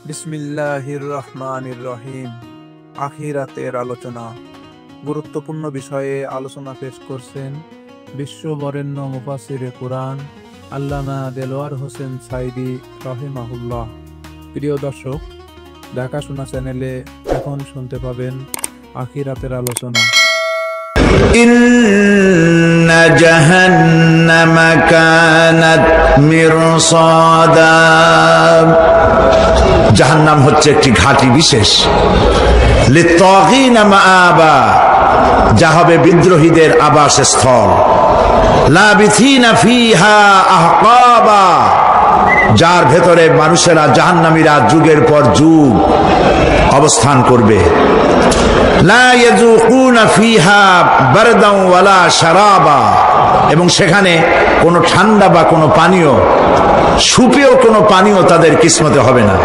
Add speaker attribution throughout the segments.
Speaker 1: বিসমিল্লাহির রহমানির রহিম। আখিরাতের আলোচনা। গুরুত্বপূর্ণ বিষয়ে আলোচনা পেশ করছেন বিশ্ববরেণ্য মুফাসসিরে কুরআন আল্লামা দেলোয়ার হোসেন সাইদি রাহিমাহুল্লাহ। প্রিয় দর্শক, দেখাশোনা চ্যানেলে এখন শুনতে পাবেন আখিরাতের আলোচনা।
Speaker 2: ইন্না জাহান্নামা কানাত মিরসাদা। জাহান্নাম হচ্ছে একটি ঘাঁটি বিশেষ, লিত্তাগীনা মাআবা, যা হবে বিদ্রোহীদের আবাসস্থল। লাবিথিনা ফিহা আহকাবা, যার ভেতরে মানুষেরা জাহান্নামীরা যুগের পর যুগ অবস্থান করবে। লা ইয়াযুকুনা ফিহা বারদান ওয়ালা শারাবা, এবং সেখানে কোনো ঠান্ডা বা কোনো পানীয়, সুপেয় কোনো পানীয় তাদের কিসমতে হবে না।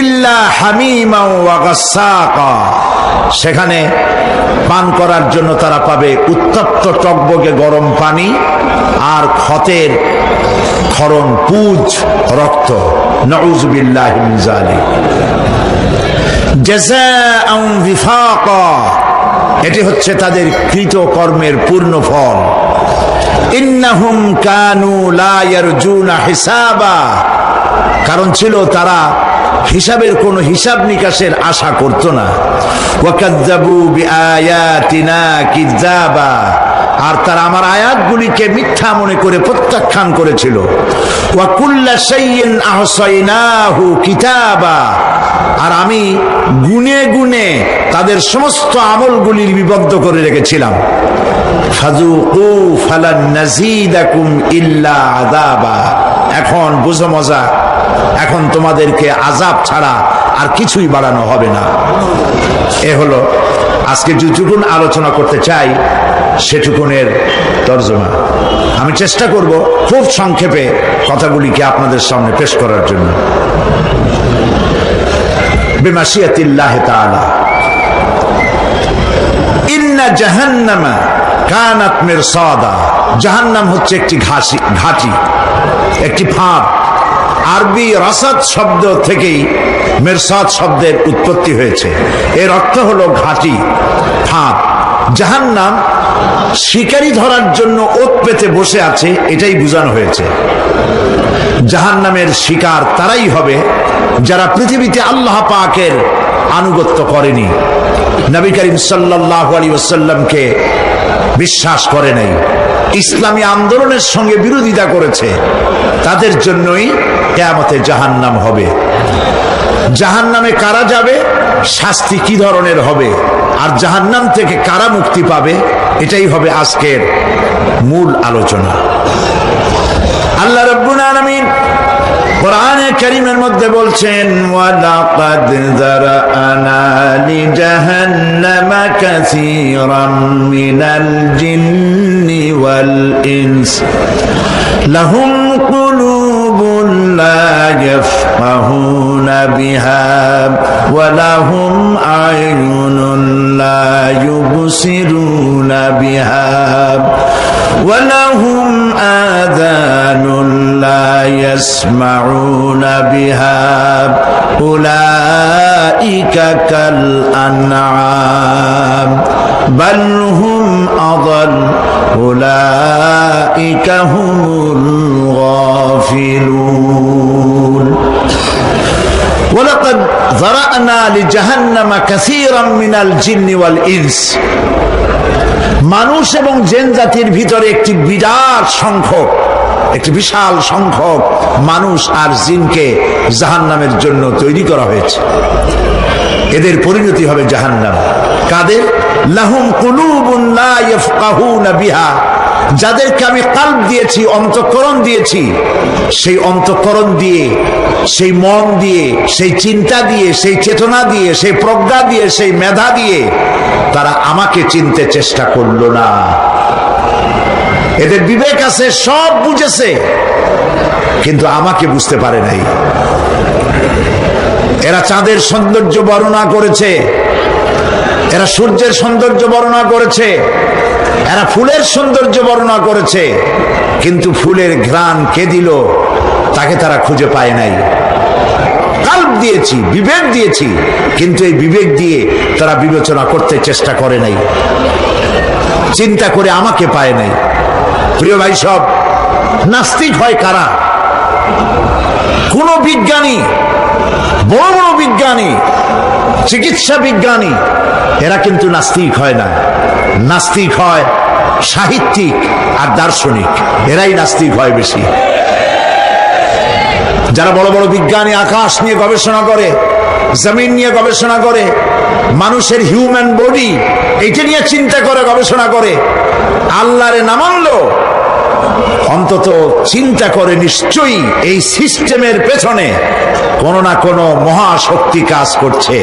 Speaker 2: ইল্লা হামিমা ওয়া গাসসাকা, সেখানে পান করার জন্য তারা পাবে উত্তপ্ত টকবগে গরম পানি আর ক্ষতের ক্ষরণ পুজ রক্ত। নাউযু বিল্লাহি মিন যালিক। জাযাআন বিফাকা, এটি হচ্ছে তাদের কৃত কর্মের পূর্ণ ফল। ইন্নাহুম কানু লা ইয়ারজুনা হিসাবা, কারণ ছিল তারা হিসাবের কোনো হিসাব নিকাশের আশা করত না। ওয়াকাযযাবু বিআয়াতিনা কিযাবা, আর তারা আমার আয়াতগুলিকে মিথ্যা মনে করে প্রত্যাখ্যান করেছিল। ওয়া কুল্লা শাইইন আহসাইনাহু কিতাবা, আর আমি গুনে গুনে তাদের সমস্ত আমলগুলি লিপিবদ্ধ করে রেখেছিলাম। ফাযুকু ফালান নাযীদাকুম ইল্লা আযাবা, এখন বুঝো মজা, এখন তোমাদেরকে আযাব ছাড়া আর কিছুই বাড়ানো হবে না। এ হলো আজকে যেটুকুন আলোচনা করতে চাই সেটুকুনের তর্জমা। আমি চেষ্টা করব খুব সংক্ষেপে কথাগুলিকে আপনাদের সামনে পেশ করার জন্য। বিমাশিয়াতিল্লাহি তাআলা। ইন্না জাহান্নামা কানাত মিরসাদা, জাহান্নাম হচ্ছে একটি ঘাঁটি, একটি ফাঁদ। আরবি রাসাদ শব্দ থেকেই মিরসাদ শব্দের উৎপত্তি হয়েছে। এর অর্থ হলো ঘাঁটি, ফাঁদ। জাহান্নাম শিকারি ধরার জন্য ওত পেতে বসে আছে, এটাই বোঝানো হয়েছে। জাহান্নামের শিকার তারাই হবে যারা পৃথিবীতে আল্লাহ পাকের আনুগত্য করেনি, নবী করিম সাল্লাল্লাহু আলাইহি ওয়াসাল্লামকে বিশ্বাস করে নাই, ইসলামী আন্দোলনের সঙ্গে বিরোধিতা করেছে, তাদের জন্যই কিয়ামতে জাহান্নাম হবে। জাহান্নামে কারা যাবে, শাস্তি কি ধরনের হবে, আর জাহান্নাম থেকে কারা মুক্তি পাবে, এটাই হবে আজকের মূল আলোচনা। আল্লাহ রাব্বুল আলামিন কোরআনে কারীমের মধ্যে বলছেন, ওয়ালাকাদ যারানা লিজাহান্নামা কাসীরাম মিনাল জিন্নি ওয়াল ইনস লাহুম কুলুবুন লা ইয়াফকাহুনা বিহা ওয়া লাহুম আ'য়ুনুন লা ইউবসিরুনা বিহা ওয়া লাহুম আযানুন লা ইয়াসমাউনা বিহা উলাইকা কাল আনআম বাল হুম আযাল উলাইকা হুমুল গাফিলুন। ওয়ালাকাদ যারানা লিজাহান্নামা কাসীরাম মিনাল জিন্নি ওয়াল ইনস, মানুষ এবং জিন জাতির ভিতরে একটি বিশাল সংখ্যক মানুষ আর জিনকে জাহান্নামের জন্য তৈরি করা হয়েছে। এদের পরিণতি হবে জাহান্নাম। কাদের? লাহুম কুলুবুন লা ইয়াফকাহুনা বিহা, যাদেরকে আমি কলব দিয়েছি, অন্তঃকরণ দিয়েছি, সেই অন্তঃকরণ দিয়ে, সেই মন দিয়ে, সেই চিন্তা দিয়ে, সেই চেতনা দিয়ে, সেই প্রজ্ঞা দিয়ে, সেই মেধা দিয়ে তারা আমাকে চিনতে চেষ্টা করলো না। এদের বিবেক আছে, সব বুঝেছে, কিন্তু আমাকে বুঝতে পারে নাই। এরা চাঁদের সৌন্দর্য বর্ণনা করেছে, এরা সূর্যের সৌন্দর্য বর্ণনা করেছে, এরা ফুলের সৌন্দর্য বর্ণনা করেছে, কিন্তু ফুলের ঘ্রাণ কে দিল তাকে তারা খুঁজে পায় নাই। কাল্ব দিয়েছি, বিবেক দিয়েছি, কিন্তু এই বিবেক দিয়ে তারা বিবেচনা করতে চেষ্টা করে নাই, চিন্তা করে আমাকে পায় নাই। প্রিয় ভাই সব, নাস্তিক হয় কারা? কোন বিজ্ঞানী, বড় বড় বিজ্ঞানী, চিকিৎসা বিজ্ঞানী, এরা কিন্তু নাস্তিক হয় না। নাস্তিক হয় সাহিত্যিক আর দার্শনিক, এরাই নাস্তিক হয় বেশি। যারা বড় বড় বিজ্ঞানী, আকাশ নিয়ে গবেষণা করে, জমিন নিয়ে গবেষণা করে, মানুষের হিউম্যান বডি এটা নিয়ে চিন্তা করে, গবেষণা করে, আল্লাহরে না মানলো অন্তত চিন্তা করে নিশ্চয়ই এই সিস্টেমের পেছনে কোনো না কোনো মহাশক্তি কাজ করছে।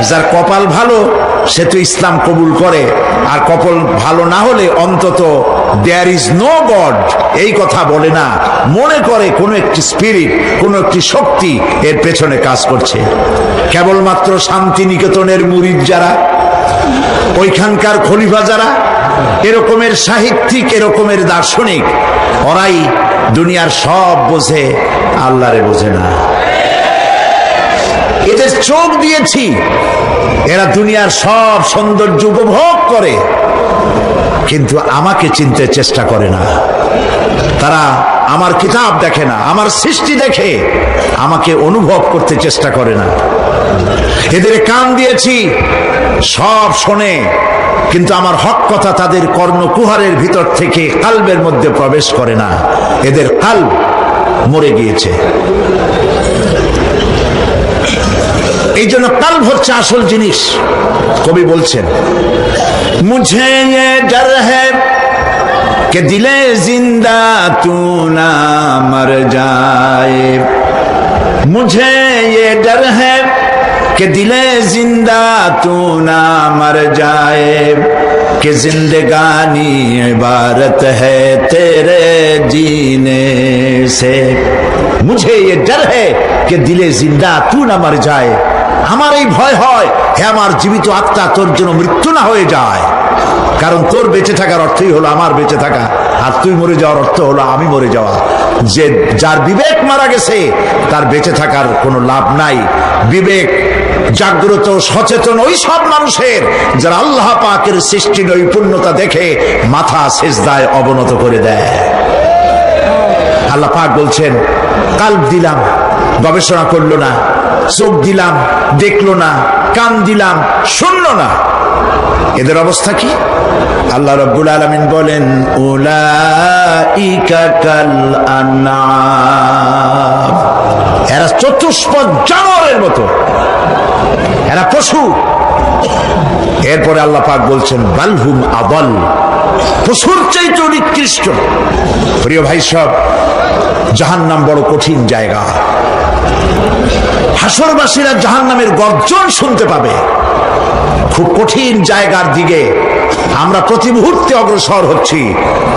Speaker 2: যার কপাল ভালো সে তো ইসলাম কবুল করে, আর কপাল ভালো না হলে অন্তত দেয়ার ইজ নো গড এই কথা বলে না, মনে করে কোনো একটি স্পিরিট, কোনো একটি শক্তি এর পেছনে কাজ করছে। কেবলমাত্র শান্তিনিকেতনের মুরিদ যারা, ওইখানকার খলিফা যারা, এরকমের সাহিত্যিক, এরকমের দার্শনিক, ওরাই দুনিয়ার সব বোঝে, আল্লাহরে বোঝে না। এদের চোখ দিয়েছি, এরা দুনিয়ার সব সৌন্দর্য উপভোগ করে, কিন্তু আমাকে চিনতে চেষ্টা করে না। তারা আমার কিতাব দেখে না, আমার সৃষ্টি দেখে, আমাকে অনুভব করতে চেষ্টা করে না। এদের কান দিয়েছি, সব শোনে, কিন্তু আমার হক কথা তাদের কর্ণকুহারের ভিতর থেকে কালবের মধ্যে প্রবেশ করে না। এদের কালব মরে গিয়েছে। এই জন্য কালব হচ্ছে আসল জিনিস। কবি বলছেন, মুঝে ये डर है कि दिले जिंदा तू ना मर जाए, मुझे ये डर है कि दिले जिंदा तू ना मर जाए, कि जिंदगानी इबारत है तेरे जीने से, मुझे ये डर है कि दिले जिंदा तू ना मर जाए। আমার এই ভয় হয়, হে আমার জীবিত আত্মা, তোর জন্য মৃত্যু না হয়ে যায়। কারণ তোর বেঁচে থাকার অর্থই হলো আমার বেঁচে থাকা, আর তুই মরে যাওয়ার অর্থ হলো আমি মরে যাওয়া। যে যার বিবেক মারা গেছে তার বেঁচে থাকার কোনো লাভ নাই। বিবেক জাগ্রত সচেতন ওই সব মানুষের যারা আল্লাহ পাকের সৃষ্টি নৈপুণ্যতা দেখে মাথা সেজদায় অবনত করে দেয়। আল্লাহ পাক বলছেন, কাল্ব দিলাম, গবেষণা করলো না, চোখ দিলাম, দেখলো না, কান দিলাম, শুনলো না। এদের অবস্থা কি? আল্লাহ রাব্বুল আলামিন বলেন, উলাইকা কাল আনআম, এরা চতুষ্পদ জানোয়ারের মতো, এরা পশু। এরপরে আল্লাহ পাক বলছেন, বালহুম আদাল, পশুর চাইতে নিকৃষ্ট। প্রিয় ভাই সব, জাহান্নাম বড় কঠিন জায়গা। হাসরবাসীরা জাহান্নামের গর্জন শুনতে পাবে। খুব কঠিন জায়গার দিকে আমরা প্রতি মুহূর্তে অগ্রসর হচ্ছি।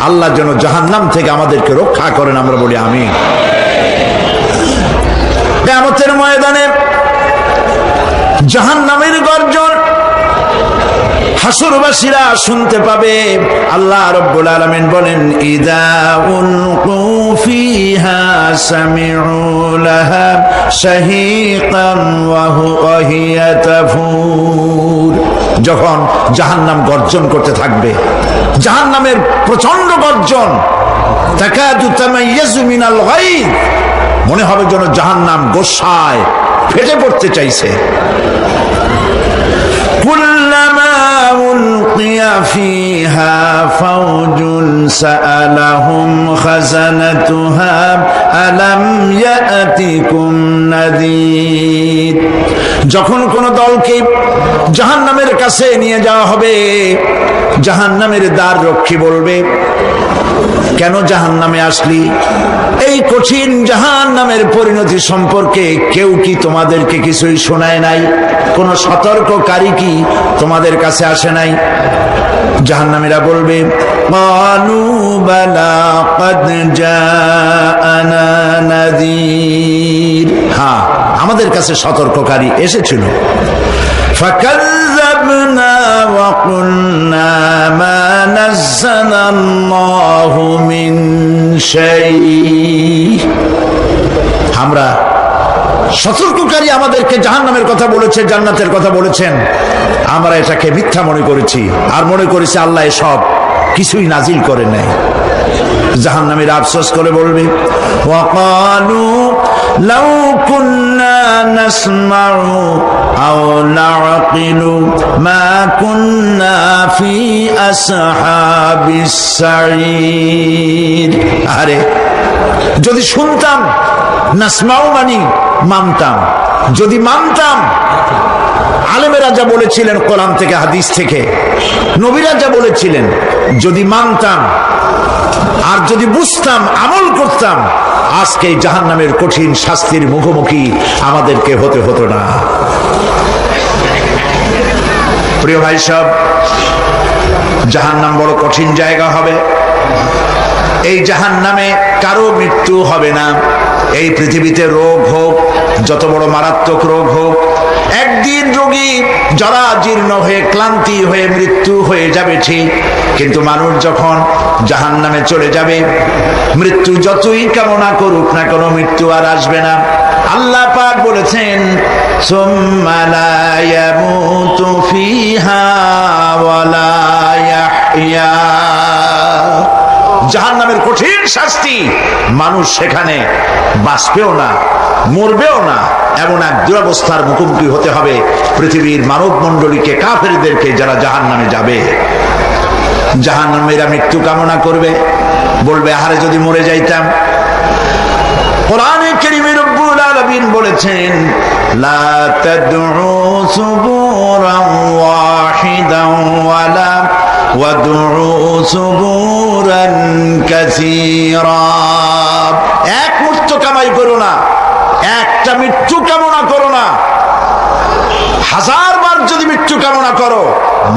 Speaker 2: আল্লাহ যেন জাহান্নাম থেকে আমাদেরকে রক্ষা করেন, আমরা বলি আমিন। কিয়ামতের ময়দানে জাহান্নামের গর্জন হাসরবাসীরা শুনতে পাবে। আল্লাহ রাব্বুল আলামিন বলেন, ইদা উলকু ফিহা সামিউ লাহা শাহীকান ওয়া হিয়া তাফুর, যখন জাহান্নাম গর্জন করতে থাকবে, জাহান্নামের প্রচন্ড গর্জন, তাকাদু তামাইয়াজু মিনাল গায়দ, মনে হবে যেন জাহান্নাম গোসায় ফেটে পড়তে চাইছে। কুল্লামা উলকিয়া ফিহা ফাওজুন সাআলাহুম খাজানাতুহা আলাম ইয়াতিকুম নাযীর, যখন কোন দলকে জাহান্নামের কাছে নিয়ে যাওয়া হবে, জাহান্নামের দ্বার রক্ষী বলবে, কেন জাহান্নামে আসলি? এই কঠিন জাহান্নামের পরিণতি সম্পর্কে কেউ কি তোমাদেরকে কিছুই শোনায় নাই? কোন সতর্ককারী কি তোমাদের কাছে আসে নাই? জাহান্নামীরা বলবে, ক্বালু বালা ক্বাদ জাআনা নাযীর, হ্যাঁ আমাদের কাছে সতর্ককারী এসেছিল। ফাকাযযাবনা ওয়া কুলনা মা নাযালাল্লাহু মিন শাই, আমরা সতর্ককারী আমাদেরকে জাহান্নামের কথা বলেছে, জান্নাতের কথা বলেছেন, আমরা এটাকে মিথ্যা মনে করেছি আর মনে করেছি আল্লাহ এসব কিছুই নাজিল করে নাই। জাহান্নামীরা আফসোস করে বলবে, ওয়াকালু লাউ কুন্না নাসমাউ আও নাআকিলু মা কুন্না ফি আসহাবিস সাঈর। আরে যদি শুনতাম, নাসমাউ মানি মানতাম, যদি মানতাম, আলেমেরা যা বলেছিলেন কোরআন থেকে হাদিস থেকে, নবীরা যা বলেছিলেন, যদি মানতাম আর যদি বুঝতাম, আমল করতাম, আজকে জাহান্নামের কঠিন শাস্তির মুখোমুখি আমাদেরকে হতে হতো না। প্রিয় ভাই সব, জাহান্নাম বড় কঠিন জায়গা হবে। এই জাহান্নামে কারো মৃত্যু হবে না। এই পৃথিবীতে রোগ হোক, যত বড় মারাত্মক রোগ হোক, একদিন রোগী জরা জীর্ণ হয়ে ক্লান্তি হয়ে মৃত্যু হয়ে যাবে ঠিক, কিন্তু মানুষ যখন জাহান্নামে চলে যাবে, মৃত্যু যতই কামনা করুক না কেন, মৃত্যু আর আসবে না। আল্লাহ পাক বলেছেন, সুম্মা লা ইয়ামুতু ফিহা ওয়া লা ইয়াহইয়া। জাহান্নামের কঠিন শাস্তি, মানুষ সেখানে বাঁচবেও না, মরবেও না, এমন এক দুরবস্থার মুখোমুখি হতে হবে পৃথিবীর মানব মণ্ডলীকে, কাফেরদেরকে, যারা জাহান্নামে যাবে। জাহান্নামীরা মৃত্যু কামনা করবে, বলবে আহারে যদি মরে যাইতাম। কোরআনে কারীমে রব্বুল আলামিন বলেছেন, লা তাদউ সুবুরান ওয়াহিদান ওয়ালা ওয়াদউ সুবুরান কাসীরা। এক মৃত্যু কামাই করো না, একটা মৃত্যু কামনা করো না। হাজারবার যদি মৃত্যু কামনা করো,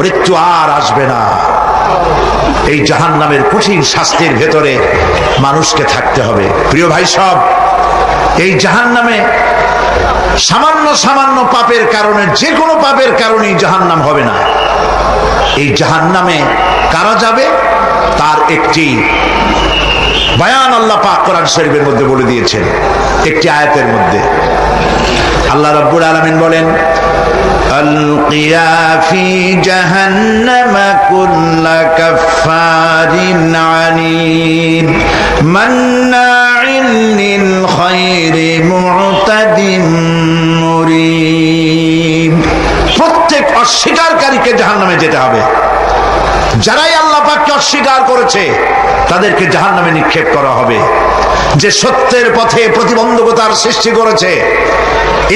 Speaker 2: মৃত্যু আর আসবে না। এই জাহান্নামের কঠিন শাস্তির ভেতরে মানুষকে থাকতে হবে। প্রিয় ভাই সব, এই জাহান্নামে সামান্য সামান্য পাপের কারণে, যে কোনো পাপের কারণেই জাহান্নাম হবে না। এই জাহান্নামে কারা যাবে তার একটি বয়ান আল্লাহ পাক কোরআন শরীফের মধ্যে বলে দিয়েছেন। একটি আয়াতের মধ্যে আল্লাহ রাব্বুল আলামিন বলেন, আলকিয়া ফি জাহান্নামা কুল্লা কাফফারিন আনিদ মান্নাইন লিল খায়রি মু'তাদিন মুরিব। প্রত্যেক অস্বীকারীকে জাহান্নামে যেতে হবে। যারাই আল্লাহ পাককে অস্বীকার করেছে তাদেরকে জাহান্নামে নিক্ষেপ করা হবে। যে সত্যের পথে প্রতিবন্ধকতার সৃষ্টি করেছে,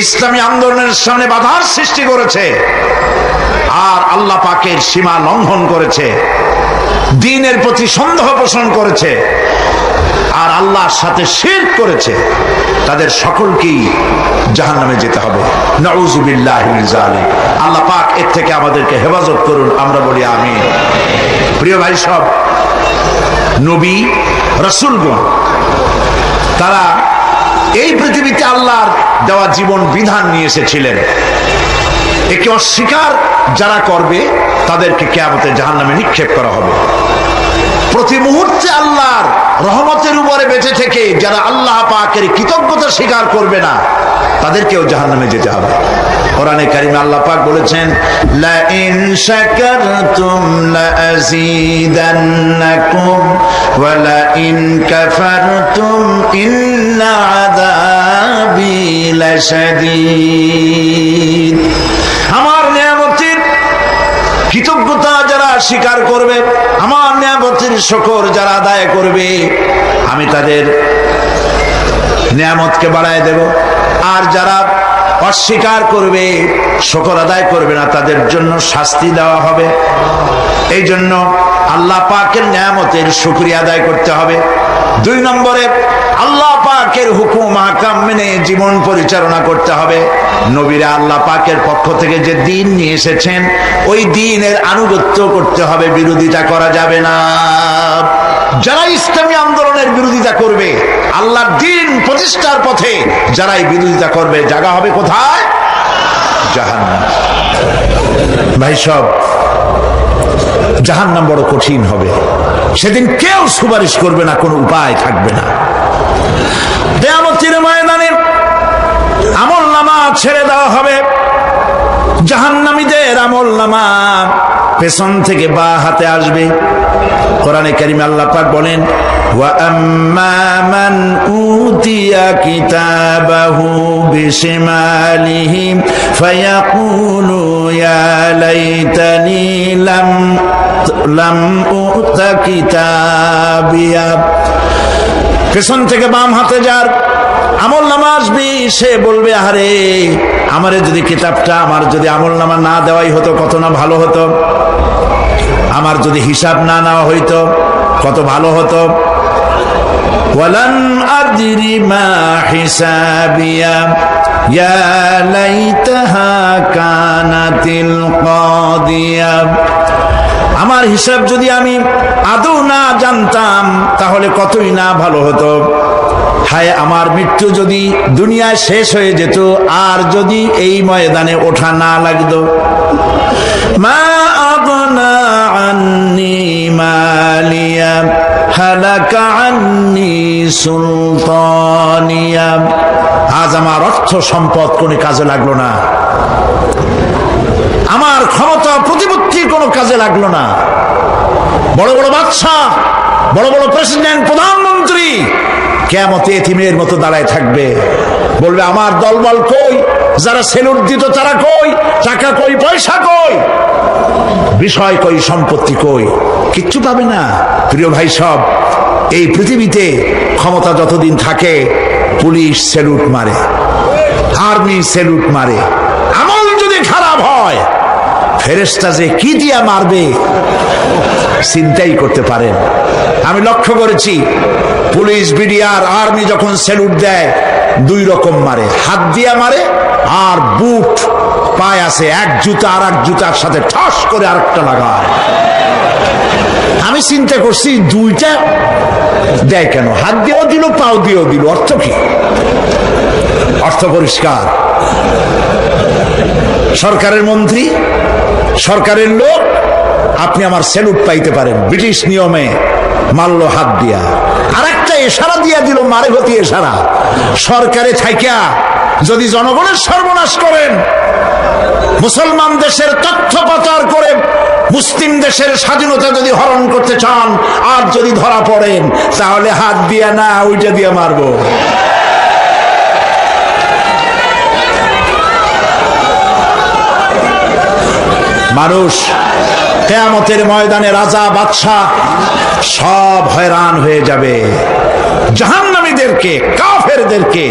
Speaker 2: ইসলামী আন্দোলনের সামনে বাধার সৃষ্টি করেছে, আর আল্লাহ পাকের সীমা লঙ্ঘন করেছে, দ্বীনের প্রতি সন্দেহ পোষণ করেছে, আর আল্লাহর সাথে শিরক করেছে, তাদের সকলকেই জাহান্নামে যেতে হবে। নাউযুবিল্লাহি মিন যালিক। আল্লাহ পাক এর থেকে আমাদেরকে হেফাজত করুন, আমরা বলি আমিন। প্রিয় ভাই সব, নবী রাসূলগণ তারা এই পৃথিবীতে আল্লাহর দেওয়া জীবন বিধান নিয়ে এসেছিলেন। একে অস্বীকার যারা করবে তাদেরকে কিয়ামতে জাহান্নামে নিক্ষেপ করা হবে। প্রতি মুহূর্তে আল্লাহর রহমতের উপরে বেঁচে থেকে যারা আল্লাহ পাকের কৃতজ্ঞতা স্বীকার করবে না, তাদেরকেও জাহান্নামে যেতে হবে। কোরআনে কারিমে আল্লাহ পাক বলেছেন, লা ইন শাকারতুম লা আযীদান্নাকুম ওয়া লা ইন কাফারতুম ইন্না আযাবি লাশাদীদ। আমার নিয়ামতের কৃতজ্ঞতা যারা স্বীকার করবে, আমার নিয়ামতের শুকর যারা আদায় করবে, আমি তাদের নিয়ামতকে বাড়ায় দেব। আর যারা অস্বীকার করবে, শুকর আদায় করবে না, তাদের জন্য শাস্তি দেওয়া হবে। এই জন্য আল্লাহ পাকের নিয়ামতের শুকরিয়া আদায় করতে হবে। 2 নম্বরে আল্লাহ পাকের হুকুম আহকাম মেনে জীবন পরিচালনা করতে হবে। নবীরা আল্লাহ পাকের পক্ষ থেকে যে দ্বীন নিয়ে এসেছেন, ওই দ্বীনের আনুগত্য করতে হবে, বিরোধিতা করা যাবে না। যারা ইসলামী আন্দোলনের বিরোধিতা করবে, আল্লাহর দ্বীন প্রতিষ্ঠার পথে যারাই বিরোধিতা করবে, জায়গা হবে কোথায়? জাহান্নাম। ভাই সব, জাহান্নাম বড় কঠিন হবে। সেদিন কেউ সুপারিশ করবে না, কোনো উপায় থাকবে না। কিয়ামতের ময়দানে ছেড়ে দেওয়া হবে। জাহান্নামীদের আমলনামা পেছন থেকে বা হাতে আসবে। কোরআনে কারিমে আল্লাহ পাক বলেন, ওয়া আম্মা মান উতিয়া কিতাবাহু বিশিমালিহি ফায়াকুলু ইয়া লাইতানি লাম উতা কিতাবিয়া। পেছন থেকে বাম হাতে যার আমলনামা আসবে, সে বলবে, আরে আমারে যদি কিতাবটা, আমার যদি আমলনামা না দেওয়াই হতো কত না ভালো হতো, আমার যদি হিসাব না নেওয়া হইতো কত ভালো হতো। ওয়ালান আদরি মা হিসাবিয়া ইয়া লাইতাহা কানাতিল কাদিয়া। আমার হিসাব যদি আমি আদৌ না জানতাম তাহলে কতই না ভালো হতো। হায় আমার মৃত্যু যদি দুনিয়ায় শেষ হয়ে যেত, আর যদি এই ময়দানে ওঠা না লাগতো। মা আগনা আন্নি মালিয়া হালাকা আন্নি সুলতানিয়া। আজ আমার অর্থ সম্পদ কোনো কাজে লাগলো না, আমার ক্ষমতা প্রতিপত্তি কোনো কাজে লাগলো না। বড় বড় বাদশা, বড় বড় প্রেসিডেন্ট, প্রধানমন্ত্রী কিয়ামতে এতিমের মতো দাঁড়ায় থাকবে, বলবে আমার দলবল কই, যারা সেলুট দিত তারা কই, টাকা কই, পয়সা কই, বিষয় কই, সম্পত্তি কই, কিচ্ছু পাবে না। প্রিয় ভাই সব, এই পৃথিবীতে ক্ষমতা যতদিন থাকে পুলিশ সেলুট মারে, আর্মি সেলুট মারে। আমল যদি খারাপ হয় ফেরেশতা যে কি দিয়া মারবে চিন্তাই করতে পারেন। আমি লক্ষ্য করেছি পুলিশ, বিডিআর, আর্মি যখন সেলুট দেয় দুই রকম মারে, হাত দিয়া মারে আর বুট পায় আছে, এক জুতা আর এক জুতার সাথে ঠস করে আরেকটা লাগায়। আমি চিন্তা করছি দুইটা দেয় কেন, হাত দিয়েও দিল পাও দিয়েও দিল, অর্থ কি? অর্থ পরিষ্কার। সরকারের মন্ত্রী, সরকারের লোক, আপনি আমার সেলুট পাইতে পারেন, ব্রিটিশ নিয়মে মারল হাত দিয়া, আর একটা ইশারা দিয়া দিল, মারে গতি ইশারা। সরকারে থাইকা যদি জনগণের সর্বনাশ করেন, মুসলমান দেশের তথ্য পাচার করে মুসলিম দেশের স্বাধীনতা যদি হরণ করতে চান, আর যদি ধরা পড়েন তাহলে হাত দিয়া না ওইটা দিয়া মারবো। মানুষ কিয়ামতের ময়দানে রাজা বাদশা সব হয়রান হয়ে যাবে। জাহান্নামীদেরকে, কাফেরদেরকে,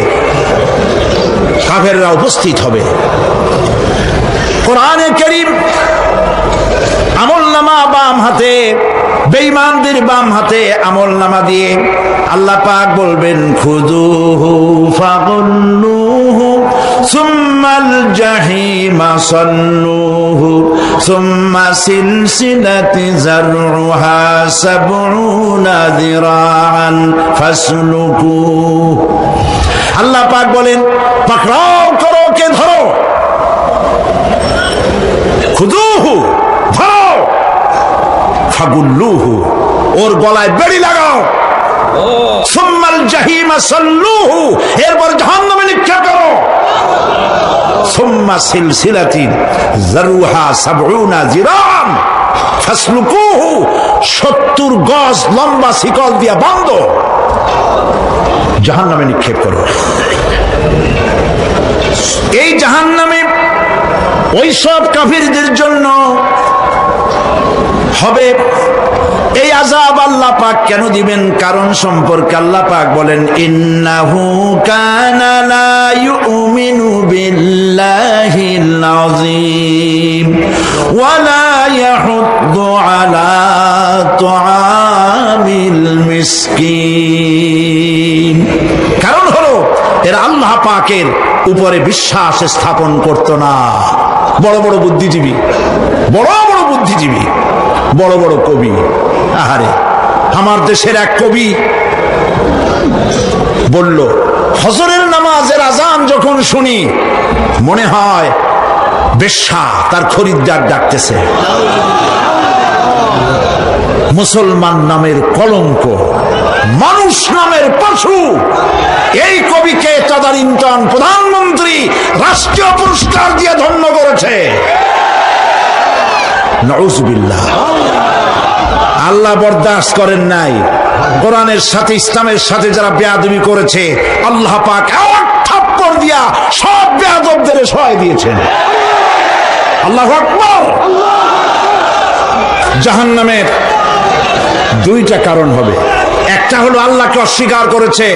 Speaker 2: কাফেররা উপস্থিত হবে। কোরআনে কারীম আমলনামা বাম হাতে, বেঈমানদের বাম হাতে আমলনামা দিয়ে আল্লাহ পাক বলবেন, খুযুহু ফাগুল্লুহু সুম্মাল জাহিমা সাল্লুহু সুম্মা সিলসিলাতি যারউহা সাবউনা যিরাআন ফাসলুকুহু। আল্লাহ পাক বলেন, পাকড়াও করো, কে ধরো, খুযুহু ধরো, ফাগুল্লুহু ওর গলায় বেড়ি লাগাও, সুম্মাল জাহিমা সাল্লুহু এরপর জাহান্নামে নিক্ষেপ করো, সুম্মা সিলসিলাতিন যারউহা সাবউনা যিরাআন ফাসলুকুহু 70 গজ লম্বা শিকল দিয়া বাঁধ, জাহান্নামে নিক্ষেপ করো। এই জাহান্নামে ওই সব কাফিরদের জন্য হবে। এই আযাব আল্লাহ পাক কেন দিবেন, কারণ সম্পর্কে আল্লাহ পাক বলেন, ইন্নাহু কানা লা ইউমিনু বিল্লাহিল আযীম ওয়া লা ইয়াহুদ্দু আলা তুআমিল মিসকিন। কারণ হলো এরা আল্লাহ পাকের উপরে বিশ্বাস স্থাপন করত না। বড় বড় বুদ্ধিজীবী, বড় বড় বুদ্ধিজীবী, বড় বড় কবি। আহারে, আমার দেশের এক কবি বলল, ফজরের নামাজের আজান যখন শুনি মনে হয় বেশ্যা তার খরিদ্দার ডাকতেছে। মুসলমান নামের কলঙ্ক, মানুষ নামের পশু। এই কবিকে তদানীন্তন প্রধানমন্ত্রী রাষ্ট্রীয় পুরস্কার দিয়ে ধন্য করেছে। নাউজুবিল্লাহ। আল্লাহ বরদাস্ত করেন নাই। কোরআনের সাথে ইসলামের সাথে যারা বেয়াদবি করেছে, আল্লাহ পাক এক থাপ্পড় দিয়া সব বেয়াদবদের সহায় দিয়েছেন। আল্লাহু আকবার। জাহান্নামের দুইটা কারণ হবে। একটা হলো আল্লাহকে অস্বীকার করেছে,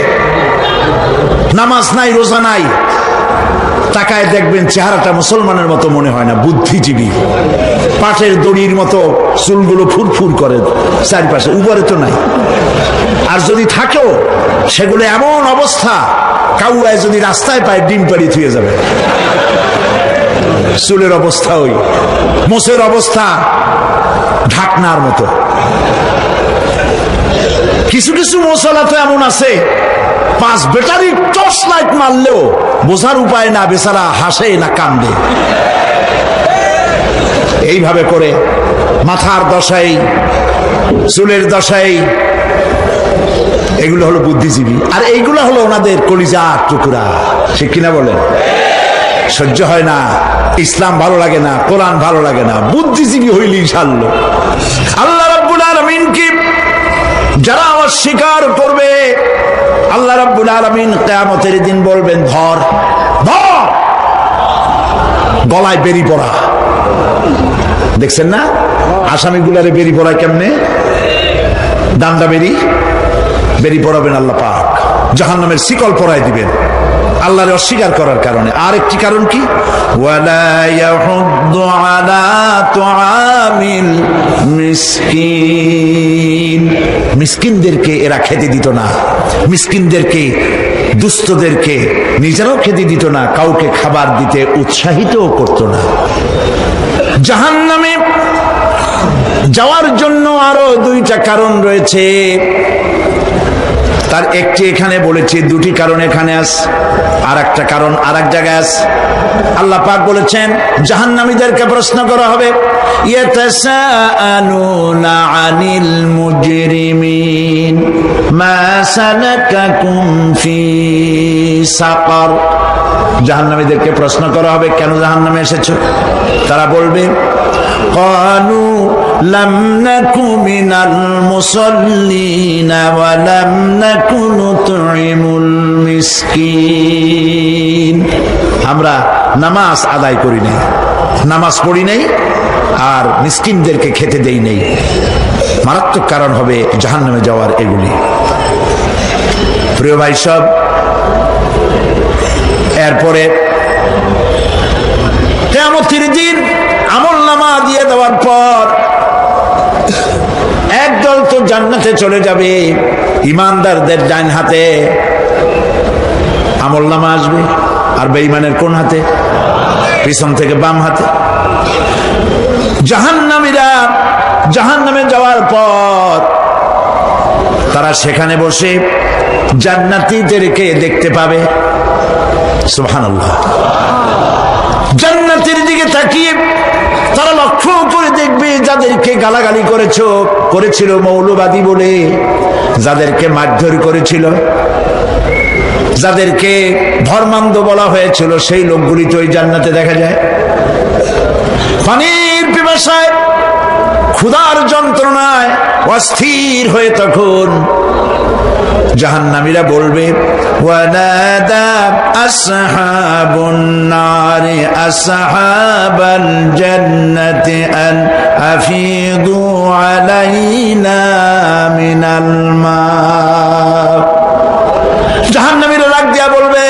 Speaker 2: নামাজ নাই, রোজা নাই, তাকায় দেখবেন চেহারাটা মুসলমানের মতো মনে হয় না, বুদ্ধিজীবী, পাটের দড়ির মতো চুলগুলো ফুরফুর করে চারপাশে, উপরে তো নাই। আর যদি থাকেও সেগুলো এমন অবস্থা, কাউয়ায় যদি রাস্তায় পায় ডিম পাড়ি থুয়ে যাবে। চুলের অবস্থা ওই, মোষের অবস্থা ঢাকনার মতো। কিছু কিছু মশলা তো এমন আছে, 5 ব্যাটারি টর্চ লাইট মারলেও বোঝার উপায় না, বেচারা হাসে না কান্দে। এইভাবে করে মাথার দশাই, চুলের দশাই, এগুলো হলো বুদ্ধিজীবী। আর এইগুলো হলো ওনাদের কলিজার টুকরা। ঠিক কিনা বলেন? সহ্য হয় না, ইসলাম ভালো লাগে না, কোরআন ভালো লাগে না, বুদ্ধিজীবী হইলেই ছাড়লো। আল্লাহ রাব্বুল আলামিনকে যারা অস্বীকার করবে, আল্লাহ রাব্বুল আলামিন কিয়ামতের দিন বলবেন, ধর ধর, গলায় বেরি পড়া। দেখছেন না আসামিগুলারে বেরি পড়ায় কেমনে? ডান্ডা বেরি পড়াবেন আল্লাহ পাক, জাহান্নামের শিকল পরায় দিবেন আল্লাহরে অস্বীকার করার কারণে। আর একটি কারণ কি? ওয়ালা ইয়াহুদ্দু আলা তুআমিল মিসকিন। মিসকিনদেরকে এরা খেতে দিত না, মিসকিনদেরকে, দুস্থদেরকে নিজেরাও খেতে দিত না, কাউকে খাবার দিতে উৎসাহিতও করত না। জাহান্নামে যাওয়ার জন্য আরো 2টা কারণ রয়েছে। তার একটি এখানে বলেছি, 2টি কারণ এখানে আছে, আর একটা কারণ আর এক জায়গায় আছে। আল্লাহ পাক বলেছেন জাহান্নামীদেরকে প্রশ্ন করা হবে, ইয়াতাসাআলুনা আনিল মুজরিমিন মা সালাকাকুম ফি সাকার। জাহান্নামীদেরকে প্রশ্ন করা হবে, কেন জাহান্নামে এসেছো? তারা বলবে, ক্বালু লাম নাকু মিনাল মুসাল্লিনা ওয়া লাম নাকু নুতঈমুল মিসকিন। আমরা নামাজ আদায় করি নাই, নামাজ পড়ি নাই, আর মিসকিনদেরকে খেতে দেই নাই। মারাত্মক কারণ হবে জাহান্নামে যাওয়ার এগুলি। প্রিয় ভাই সব, এরপরে কিয়ামতের দিন আমলনামা দিয়ে দেওয়ার পর একদল তো জান্নাতে চলে যাবে, ইমানদারদের ডান হাতে আমলনামা আসবে, আর বেঈমানের কোন হাতে? পিছন থেকে বাম হাতে। জাহান্নামীরা জাহান্নামে যাওয়ার পর তারা সেখানে বসে জান্নাতীদেরকে দেখতে পাবে। সুবহানাল্লাহ। জান্নাতের দিকে তাকিয়ে তারা লক্ষ্য করে দেখবে যাদেরকে গালাগালি করেছিল মৌলবাদী বলে, যাদেরকে মারধর করেছিল, যাদেরকে ধর্মান্ধ বলা হয়েছিল, সেই লোকগুলি তো ওই জান্নাতে দেখা যায়। পানির পিপাসায়, ক্ষুধার যন্ত্রণায় অস্থির হয়ে তখন জাহান্নামীরা বলবে, ওয়ানাদা আসহাবুন নারি আসহাবাল জান্নাতি আন আফিদু আলাইনা মিনাল মা। জাহান্নামীরা ডাক দিয়া বলবে,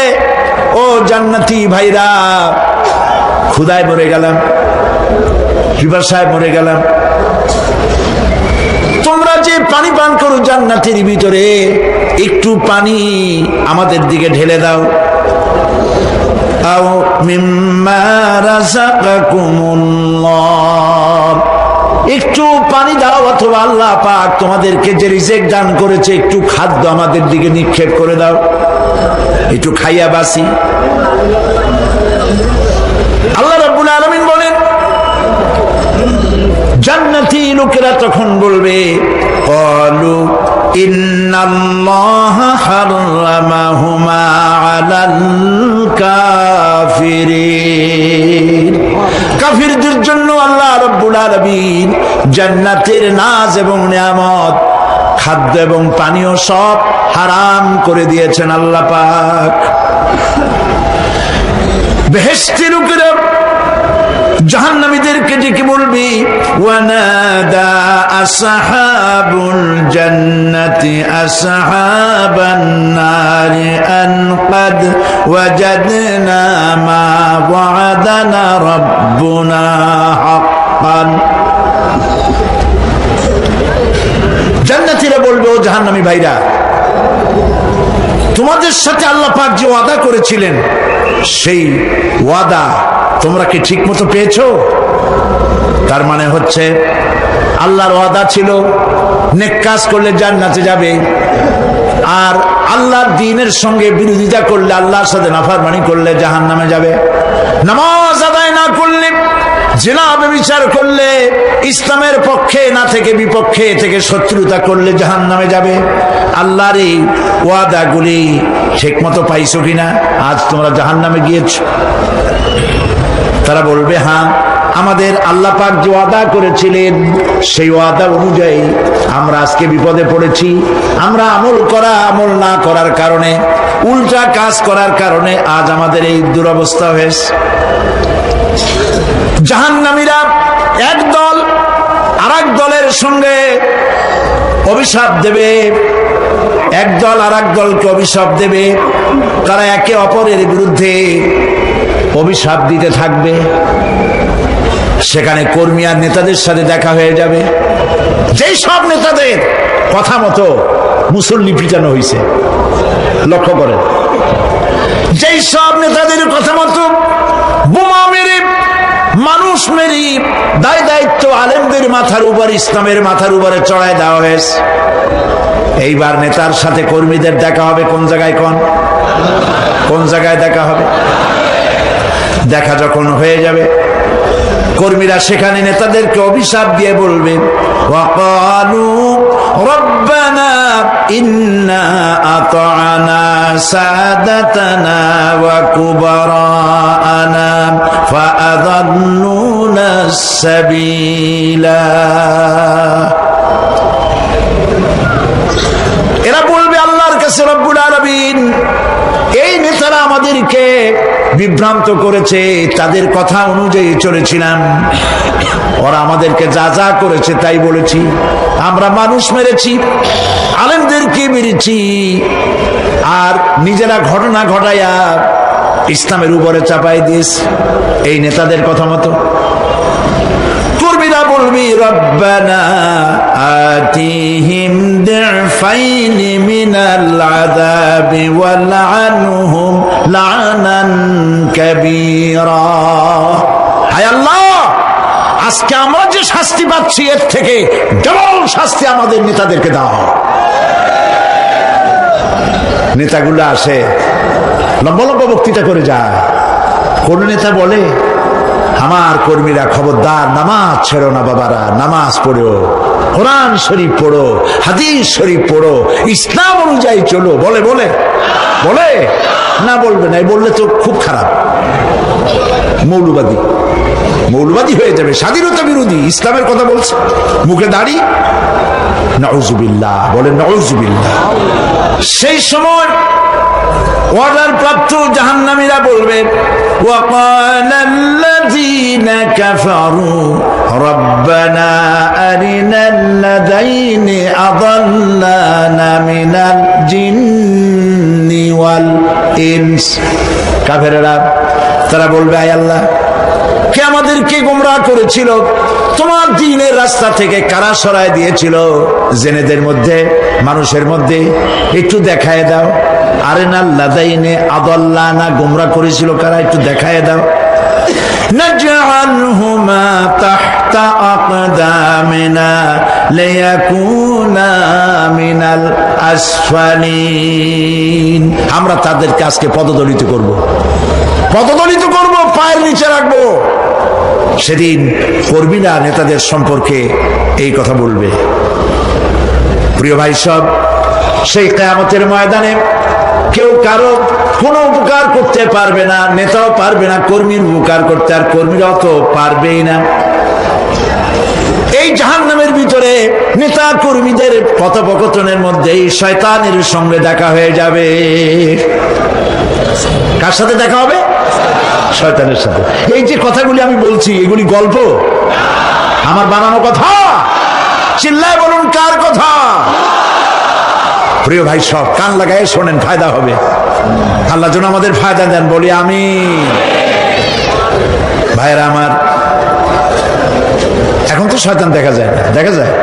Speaker 2: ও জান্নাতি ভাইরা, ক্ষুধায় মরে গেলাম, পিপাসায় মরে গেলাম, তোমরা যে পানি পান করো জান্নাতের ভিতরে, একটু পানি আমাদের দিকে ঢেলে দাও। আও মিম্মা রাযাকাকুমুল্লাহ, একটু পানি দাও, অথবা আল্লাহ পাক তোমাদেরকে যে রিজিক দান করেছে একটু খাদ্য আমাদের দিকে নিক্ষেপ করে দাও, একটু খাইয়া বাসি। আল্লাহ রাব্বুল আলামিন বলেন, জান্নাতি লোকেরা তখন বলবে, ক্বালু ইন্নাল্লাহা হাররামাহুমা আলাল কাফিরিন। কাফিরদের জন্য আল্লাহ রাব্বুল আলামিন জান্নাতের নাজ এবং নিয়ামত, খাদ্য এবং পানীয় সব হারাম করে দিয়েছেন আল্লাহ পাক। বেহেশতি লোকেরা জাহান্নামীদেরকে ডেকে বলবে, ওয়ানাদা আসহাবুল জান্নাতি আসহাবান নারি আন ক্বাদ ওয়াজাদনা মা ওয়া'দানা রাব্বুনা হাক্কান। জান্নাতীরা বলবে, ও জাহান্নামী ভাইরা, তোমাদের সাথে আল্লাহ পাক যে ওয়াদা করেছিলেন সেই ওয়াদা তোমরা কি ঠিক মতো পেয়েছো? তার মানে হচ্ছে আল্লাহর ওয়াদা ছিল নেক কাজ করলে জান্নাতে যাবে, আর আল্লাহর দ্বীনের সঙ্গে বিরোধিতা করলে, আল্লাহর সাথে নাফরমানি করলে জাহান্নামে যাবে। নামাজ আদায় না করলে, জিনা ব্যভিচার করলে, ইসলামের পক্ষে না থেকে বিপক্ষে থেকে শত্রুতা করলে জাহান্নামে যাবে। আল্লাহর এই ওয়াদাগুলি ঠিক মতো পাইছো কিনা? আজ তোমরা জাহান্নামে গিয়েছো। তারা বলবে, হ্যাঁ, আমাদের আল্লাহ পাক যে ওয়াদা করেছিলেন সেই ওয়াদা অনুযায়ী আমরা আজকে বিপদে পড়েছি। আমরা আমল না করার কারণে, উল্টা কাজ করার কারণে আজ আমাদের এই দুরবস্থা হয়েছে। জাহান্নামীরা এক দল আরেক দলের সঙ্গে অভিশাপ দেবে, এক দল আরেক দলকে অভিশাপ দেবে। তারা একে অপরের বিরুদ্ধে অভিশাপ দিতে থাকবে। সেখানে কর্মী আর নেতাদের সাথে দেখা হয়ে যাবে। যেই সব নেতাদের কথা মতো মুসল্লি পিটানো হয়েছে, লক্ষ্য করেন, যেই সব নেতাদের কথা মতো বোমা মেরে, মানুষ মেরে, দায় দায়িত্ব আলেমদের মাথার উপর, ইসলামের মাথার উপরে চড়ায় দেওয়া হয়েছে। এইবার নেতার সাথে কর্মীদের দেখা হবে কোন জায়গায়? কোন জায়গায় দেখা হবে? দেখা যখন হয়ে যাবে, কর্মীরা সেখানে নেতাদেরকে অভিশাপ দিয়ে বলবে, ওয়াকালু রব্বানা ইন্না আতা'না সাদাতানা ওয়া কুবারানা ফাআযাল্লুনা সাবিলা। এরা বলবে আল্লাহর কাছে, রব্বুল আলামিন, এই নেতারা আমাদেরকে বিভ্রান্ত করেছে, তাদের কথা অনুযায়ী চলেছিলাম, ওরা আমাদেরকে যা যা করেছে তাই বলেছি। আমরা মানুষ মেরেছি, আলেমদেরকে মেরেছি, আর নিজেরা ঘটনা ঘটাইয়া ইসলামের উপরে চাপাই দিয়েছি এই নেতাদের কথা মতো। কর্মীরা বলবি, রব্বানা আতিহিম দি'ফাইনি মিনাল আযাবি ওয়ালআনহুম লা'নান কাবীরা। হায় আল্লাহ, আজকে আমরা যে শাস্তি পাচ্ছি এর থেকে ডবল শাস্তি আমাদের নেতাদেরকে দাও। নেতাগুলো আসে, লম্বা লম্বা বক্তৃতা করে যায়। কোন নেতা বলে, আমার কর্মীরা খবরদার, নামাজ ছেড়ো না বাবারা, নামাজ পড়ো, কোরআন শরীফ পড়ো, হাদিস শরীফ পড়ো, ইসলাম অনুযায়ী চলো। বলে বলে বলে না, বলবে না, বললে তো খুব খারাপ, মৌলবাদী হয়ে যাবে, স্বাধীনতা বিরোধী, ইসলামের কথা বলছে, মুখে দাড়ি। নাউজুবিল্লাহ, বলেন নাউজুবিল্লাহ। সেই সময় অর্ডার প্রাপ্ত জাহান্নামীরা বলবে, ওয়াকালাল্লাযীনা কাফারু রব্বানা আরিনাল্লাযাইনি আযাল্লানা মিনাল জিন্নি ওয়াল ইনস। কাফেররা তারা বলবে, আয় আল্লাহ, কে আমাদেরকে গোমরাহ করেছিল, তোমার দ্বীনের রাস্তা থেকে কারা সরায় দিয়েছিল, জেনেদের মধ্যে, মানুষের মধ্যে একটু দেখায় দাও। আরিনাল্লাযাইনি আযাল্লানা, গোমরাহ করেছিল কারা, একটু দেখায় দাও। নাজআলহুমা তাহতা আকদামিনা লিয়াকুনা মিনাল আসফালিন। আমরা তাদেরকে আজকে পদদলিত করব, পায়ের নিচে রাখবো। সেদিন কর্মীরা নেতাদের সম্পর্কে এই কথা বলবে। প্রিয় ভাই সব, সেই কিয়ামতের ময়দানে কেউ কারো কোনো উপকার করতে পারবে না, নেতাও পারবে না কর্মীর উপকার করতে, আর কর্মীরাও তো পারবেই না। এই জাহান্নামের ভিতরে নেতা কর্মীদের কথোপকথনের মধ্যেই শয়তানের সঙ্গে দেখা হয়ে যাবে। কার সাথে দেখা হবে? শয়তানের সাথে। এই যে কথাগুলি আমি বলছি, এগুলি গল্প, আমার বানানো কথা? চিল্লায় বলুন কার কথা? প্রিয় ভাই সব, কান লাগায় শোনেন, ফায়দা হবে। আল্লাহ যেন আমাদের ফায়দা দেন, বলি আমিন। ভাইরা আমার, এখন তো শয়তান দেখা যায় না, দেখা যায়?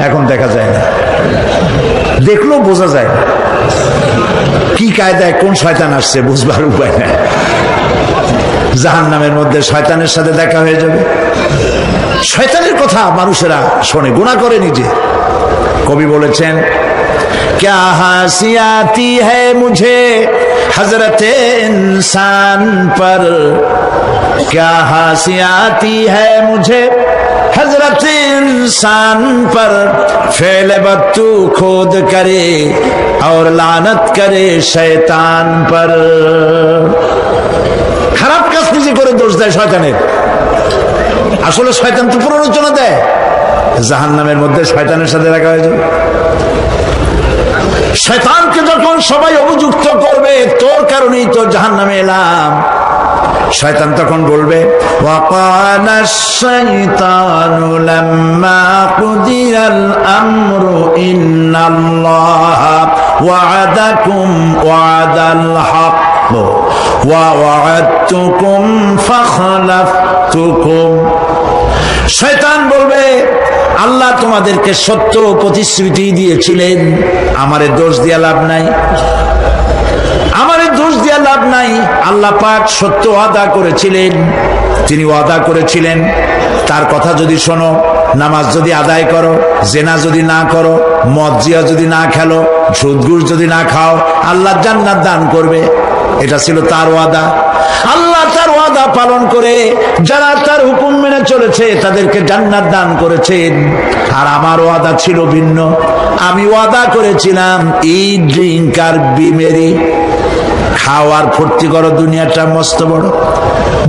Speaker 2: এখন দেখা যায় না, দেখলেও বোঝা যায় না কি কায়দায় কোন শয়তান আসছে, বুঝবার উপায় নাই। জাহান্নামের মধ্যে শয়তানের সাথে দেখা হয়ে যাবে। শয়তানের কথা মানুষেরা শোনে, গুনাহ করে নিজে। কবি বলেছেন, क्या हंसी आती है मुझे हजरत इंसान पर, क्या हंसी आती है मुझे हजरत इंसान पर, फेल बत्तू खोद करे और लानत करे शैतान पर। খারাপ কাজ নিজে করে দোষ দেয় শয়তানের। আসলে শয়তান তো প্ররোচনা দেয়। জাহান্নামের মধ্যে শয়তানের সাথে দেখা হয়ে যাবে। শয়তানকে যখন সবাই অভিযুক্ত করবে, তোর কারণেই তো জাহান্নামে এলাম, শয়তান তখন বলবে, ওয়াকানা শাইতানু লাম্মা কুদিয়াল আমরু ইন্নাল্লাহা ওয়া'আদাকুম ওয়া'দাল হক ওয়া ওয়া'আদতুকুম ফাখলাফতুকুম। শয়তান বলবে, আল্লাহ তোমাদেরকে সত্য প্রতিশ্রুতি দিয়েছিলেন, আমারে দোষ দিয়া লাভ নাই, আমারে দোষ দিয়া লাভ নাই। আল্লাহ পাক সত্য ওয়াদা করেছিলেন, তিনি ওয়াদা করেছিলেন তার কথা যদি শোনো, নামাজ যদি আদায় করো, জেনা যদি না করো, মদ জিয়া যদি না খেলো, সুদ ঘুষ যদি না খাও, আল্লাহ জান্নাত দান করবে। এটা ছিল তার ওয়াদা। আল্লাহ তার ওয়াদা পালন করে যারা তার হুকুম মেনে চলেছে তাদেরকে জান্নাত দান করেছেন। আর আমার ওয়াদা ছিল ভিন্ন। আমি ওয়াদা করেছিলাম, ইট, ড্রিঙ্ক আর বি মেরি, খাওয়ার ফুর্তি করো, দুনিয়াটা মস্ত বড়,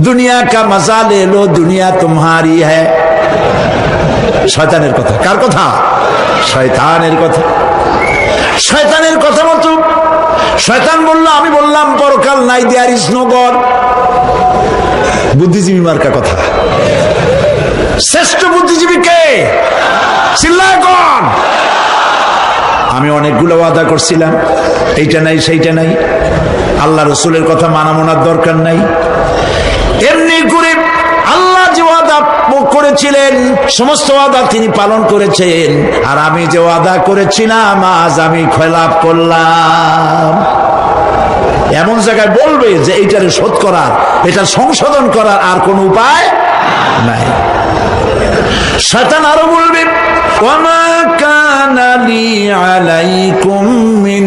Speaker 2: দুনিয়া কা মজা লে লো, দুনিয়া তোমারি হ্যায়। শয়তানের কথা। কার কথা? শয়তানের কথা। শয়তানের কথা মতো শয়তান বলল, আমি বললাম পরকাল নাই, দেয়ার ইজ নো গড। বুদ্ধিজীবী মার্কা কথা। শ্রেষ্ঠ বুদ্ধিজীবী কে? চিল্লায় কোন? আমি অনেকগুলো ওয়াদা করছিলাম, এইটা নাই সেইটা নাই, আল্লাহ রসুলের কথা মানা মানার দরকার নাই। এমনি করে আল্লাহ যে ওয়াদা করেছিলেন সমস্ত ওয়াদা তিনি পালন করেছেন, আর আমি যে ওয়াদা করেছিলাম আজ আমি খেলাপ করলাম। এমন জায়গায় বলবে যে এইটারে শোধ করার, এটা সংশোধন করার আর কোন উপায় নাই। শয়তান আরো বলবে, ওয়ামা কানা লি আলাইকুম মিন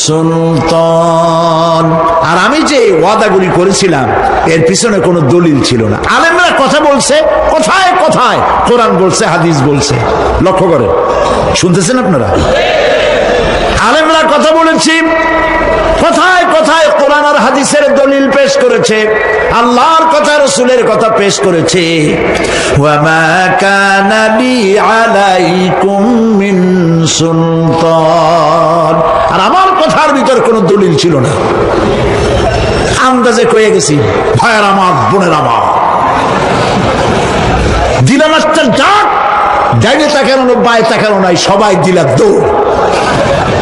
Speaker 2: সুলতান, আর আমি যে ওয়াদাগুলি করেছিলাম এর পিছনে কোনো দলিল ছিল না। আলেমরা কথা বলছে, কথায় কথায় কোরআন বলছে, হাদিস বলছে। লক্ষ্য করেন, শুনতেছেন আপনারা? আলেমরা কথা বলেছি, কথায় কথায় কোরআন আর হাদিসের দলিল পেশ করেছে, আল্লাহর কথা রাসূলের কথা পেশ করেছে। ওয়ামা কানা লি আলাইকুম মিন সুলতান, আর আমার কথার ভিতর কোনো দলিল ছিল না। আন্দাজে কয়ে গেছি, ভাইয়ের আমার, বোনের আমার, দিলাম একটা ডাক, ডাইনে তাকানো বায়ে তাকানো নাই, সবাই দিলাম দৌড়।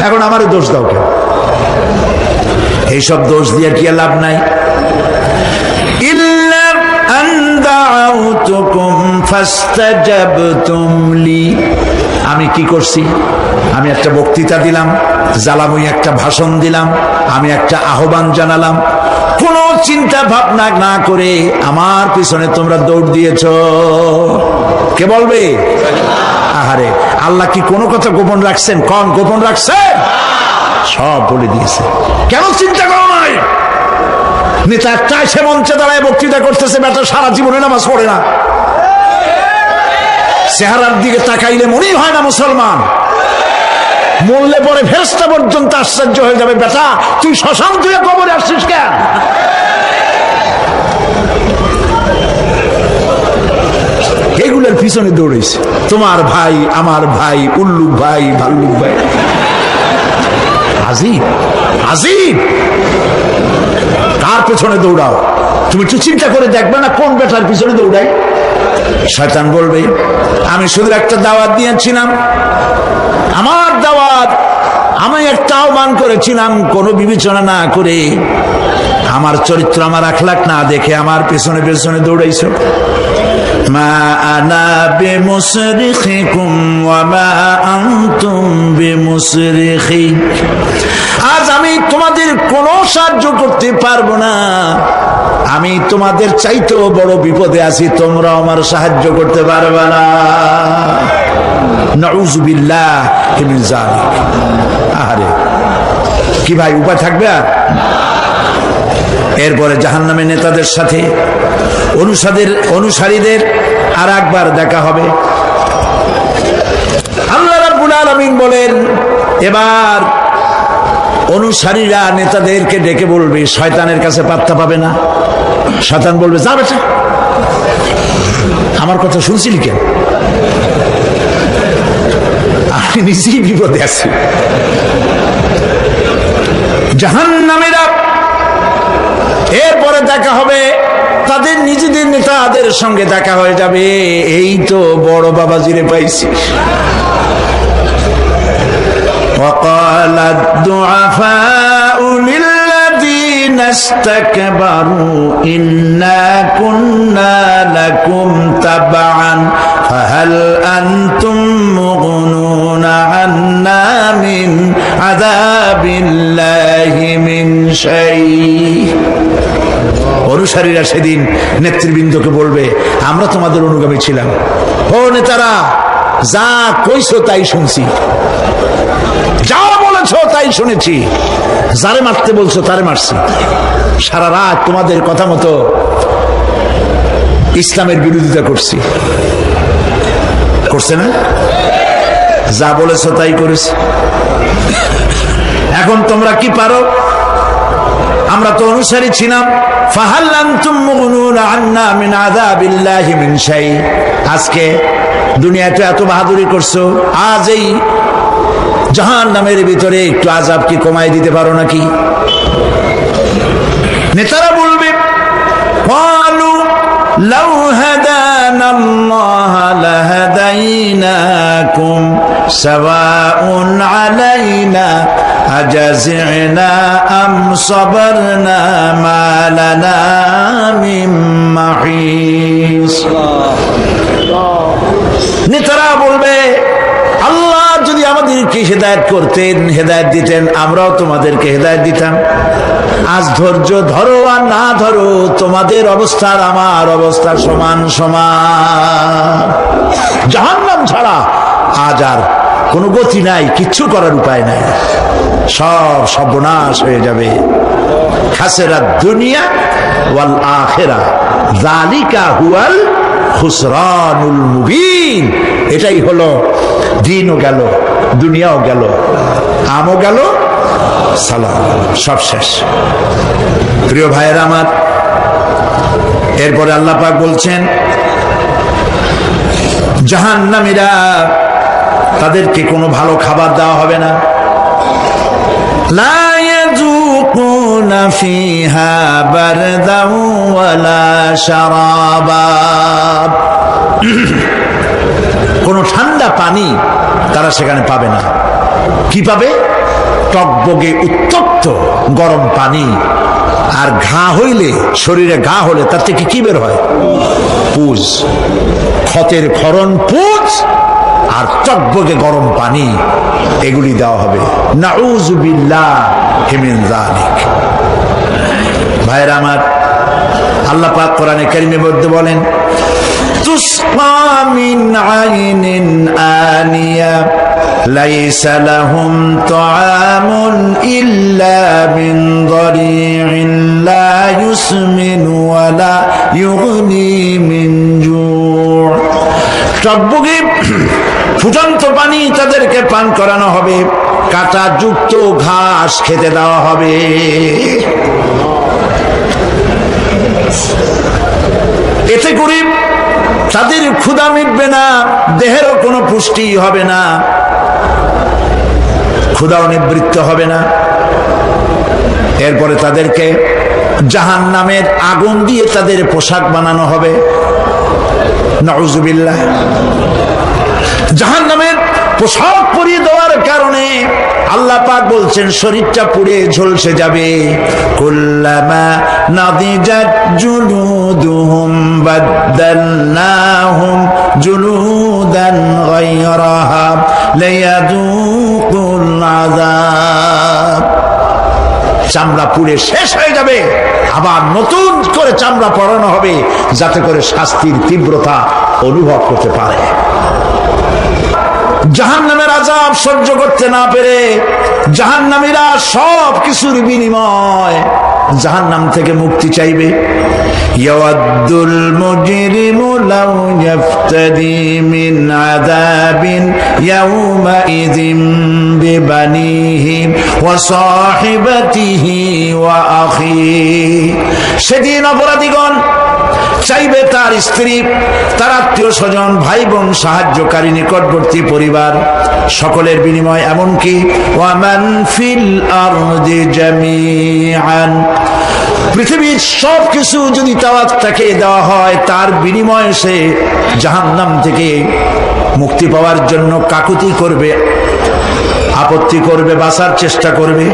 Speaker 2: এখন আমারও দোষ দাও কেন? এইসব দোষ দিয়ে কি লাভ নাই। ইল্লা আন দাউতুকুম ফাস্তাজাবতুম লি, আমি কি করছি? আমি একটা বক্তৃতা দিলাম, জ্বালাময়ী একটা ভাষণ দিলাম, আমি একটা আহ্বান জানালাম, কোন চিন্তা ভাবনা না করে আমার পিছনে তোমরা দৌড় দিয়েছ। কে বলবে? আহারে, আল্লাহ কি কোনো কথা গোপন রাখছেন? কোন গোপন রাখছেন? সব বলে দিয়েছে। কেন চিন্তা করো নাই? নেতা একটা সে মঞ্চে দাঁড়ায় বক্তৃতা করতেছে, বেটা সারা জীবনে নামাজ পড়ে না, চেহারার দিকে তাকাইলে মনেই হয় না মুসলমান। মরলে পরে ফেরেশতা পর্যন্ত আশ্চর্য হয়ে যাবে, বেটা তুই শ্মশান তুই কবরে আসছিস কেন? এগুলোর পিছনে দৌড়েছে তোমার ভাই, আমার ভাই, উল্লুক ভাই, ভাল্লুক ভাই। আজিব আজিব, কার পেছনে দৌড়াও? তুমি একটু চিন্তা করে দেখবে না কোন বেটার পিছনে দৌড়াই? শয়তান বলবে আমি শুধু একটা দাওয়াত দিয়েছিলাম, আমার দাওয়াত, আমি একটা আহ্বান করেছিলাম, কোনো বিবেচনা না করে, আমার চরিত্র, আমার আখলাক না দেখে আমার পেছনে পেছনে দৌড়াইছো। মা আনা বিমুসরিখিকুম ওয়া মা আনতুম বিমুসরিখি, আজ আমি তোমাদের কোনো সাহায্য করতে পারবো না, আমি তোমাদের চাইতেও বড় বিপদে আছি, তোমরা আমার সাহায্য করতে পারবে না। নাউযু বিল্লাহি মিন যালিক। আরে কি ভাই, উপায় থাকবে? আর এরপরে জাহান্নামের নেতাদের সাথে অনুসারীদের আর একবার দেখা হবে। আল্লাহ রাব্বুল আলামিন বলেন, এবার অনুসারীরা নেতাদেরকে ডেকে বলবে, শয়তানের কাছে পাত্তা পাবে না। শয়তান বলবে, যা বেটা, আমার কথা শুনছিলি কেন? আমি নিজেই বিপদে আছি। জাহান্নামীরা এরপরে দেখা হবে, তাদের নিজেদের নেতাদের সঙ্গে দেখা হয়ে যাবে, এই তো বড় বাবাজিরে পাইছি। وقال الضعفاء للذين استكبروا إنا كنا لكم تبعا فهل أنتم مغنون عنا من عذاب الله من شيء। অনুসারীরা সেদিন নেতৃবৃন্দকে বলবে, আমরা তোমাদের অনুগামী ছিলাম, ও নেতারা যা কইছো তাই শুনছি, যা বলেছো তাই শুনেছি, যারে মারতে বলছো তারে মারছি, সারা রাত তোমাদের কথা মতো ইসলামের বিরোধিতা করছি, করছে না? যা বলেছো তাই করেছি, এখন তোমরা কি পারো? আমরা তো অনুসারী ছিলাম। ফাহাল আনতুম মুগনুনা আন্না মিন আযাবিল্লাহি মিন শাই, আজকে দুনিয়াতে এত বাহাদুরি করছো, আজ এই জাহান্নামের ভিতরে একটু আযাব কি কমাই দিতে পারো নাকি? নেতারা বলবে, ক্বালু লাউ হাদানাল্লাহু লাহাদাইনাকুম সাওয়াউন আলাইনা আজাযিনা আম সাবারনা মা লানা মিন মাহিস। নেতারা বলবে, আল্লাহ যদি আমাদেরকে হেদায়েত করতেন, হেদায়েত দিতেন, আমরাও তোমাদেরকে হেদায়েত দিতাম। আজ ধৈর্য ধরো আর না ধরো, তোমাদের অবস্থার আমার অবস্থার সমান সমান। জাহান্নাম ছাড়া আজ আর কোনো গতি নাই, কিচ্ছু করার উপায় নাই, সব সর্বনাশ হয়ে যাবে। খাসিরাত দুনিয়া ওয়াল আখিরা যালিকা হুয়াল খুসরানুল মুবিন। এটাই হলো, দিনও গেল, দুনিয়াও গেল, আমও গেল, সালাম, সব শেষ। প্রিয় ভাইয়েরা আমার, এরপরে আল্লাহ পাক বলছেন, জাহান্নামীরা, তাদেরকে কোনো ভালো খাবার দেওয়া হবে না। লা ইয়াযুকুনা ফিহা বারদান ওয়ালা শারাবা, কোনো ঠান্ডা পানি তারা সেখানে পাবে না। কি পাবে? টকবগে উত্তপ্ত গরম পানি। আর ঘা হইলে, শরীরে ঘা হলে তার থেকে কি বের হয়? পুজ, ক্ষতের ক্ষরণ পুজ আর টকবগে গরম পানি, এগুলি দেওয়া হবে। নাউযু বিল্লাহি মিন যালিক। ভাইরা আমার, আল্লাহ পাক কোরআনে কারীমের মধ্যে বলেন, তুসকা মিন আইনিন আনিয়া লাইসা লাহুম তাআমুন ইল্লা মিন দারি'in লা ইউসমিনু ওয়া লা ইউগনি মিন জু'। টকবগে ফুটন্ত পানি তাদেরকে পান করানো হবে, কাঁটাযুক্ত ঘাস খেতে দেওয়া হবে। এতে করে তাদের ক্ষুধা মিটবে না, দেহেরও কোনো পুষ্টি হবে না, ক্ষুধাও নিবৃত্ত হবে না। এরপরে তাদেরকে জাহান্নামের আগুন দিয়ে তাদের পোশাক বানানো হবে। নাউযুবিল্লাহ। জাহান্নামের পোশাক পরিয়ে দেওয়ার কারণে আল্লাহ পাক বলছেন শরীরটা পুড়ে ঝলসে যাবে। কুল্লামা নাদিজাত জুলুদুহুম বাদদালনাহুম জুলুদান গায়রাহা লিয়াযুকুল আযাব। চামড়া পুড়ে শেষ হয়ে যাবে, আবার নতুন করে চামড়া পরানো হবে যাতে করে শাস্তির তীব্রতা অনুভব করতে পারে। জাহান্নামের আযাব সহ্য করতে না পেরে জাহান্নামীরা সব কিছুর বিনিময় জাহান্নাম থেকে মুক্তি চাইবে। ইয়াওয়াদ্দুল মুজরিমু লাউ ইয়াফতাদি মিন আযাবিন ইয়াওমাইযিন বিবানিহি ওয়া সাহিবাতিহি ওয়া আখিহি। সেদিন অপরাধীগণ চাইবে তার স্ত্রী, তার আত্মীয় স্বজন, ভাই বোন, সাহায্যকারী, নিকটবর্তী পরিবার সকলের বিনিময়, এমনকি ওয়ামান ফিল আরদি জামিআন, পৃথিবীর সব কিছু যদি তাকে দেওয়া হয় তার বিনিময়ে সে জাহান্নাম থেকে মুক্তি পাওয়ার জন্য কাকুতি করবে, আপত্তি করবে, বাঁচার চেষ্টা করবে।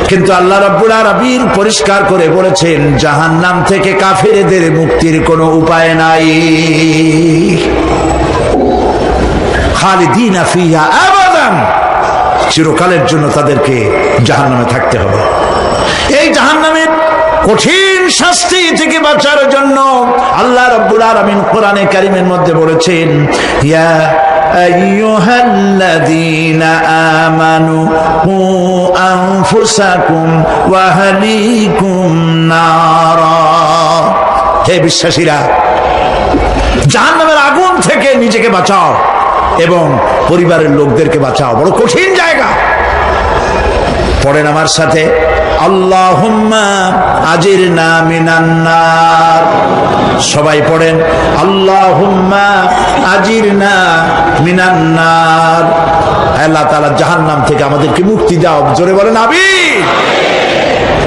Speaker 2: কিন্তু আল্লাহ রাব্বুল আলামিন পরিষ্কার করে বলেছেন জাহান্নাম থেকে কাফেরদের মুক্তির কোনো উপায় নাই। খালিদিনা ফিহা আবাদান, চিরকালের জন্য তাদেরকে জাহান্নামে থাকতে হবে। এই জাহান্নামের কঠিন শাস্তি থেকে বাঁচার জন্য আল্লাহ রাব্বুল আলামিন কোরআনে কারীমের মধ্যে বলেছেন ইয়া আইয়ুহাল্লাযীনা আমানু কু আনফুসাকুম ওয়া আহলিকুম নারা। হে বিশ্বাসীরা, জাহান্নামের আগুন থেকে নিজেকে বাঁচাও এবং পরিবারের লোকদেরকে বাঁচাও। বড় কঠিন জায়গা। পড়েন আমার সাথে, আল্লাহুম্মা আজিরনা মিনান নার। সবাই পড়েন, আল্লাহুম্মা আজিরনা মিনান নার। আল্লাহ তাআলা জাহান্নাম থেকে আমাদেরকে মুক্তি দাও। জোরে বলেন আমিন।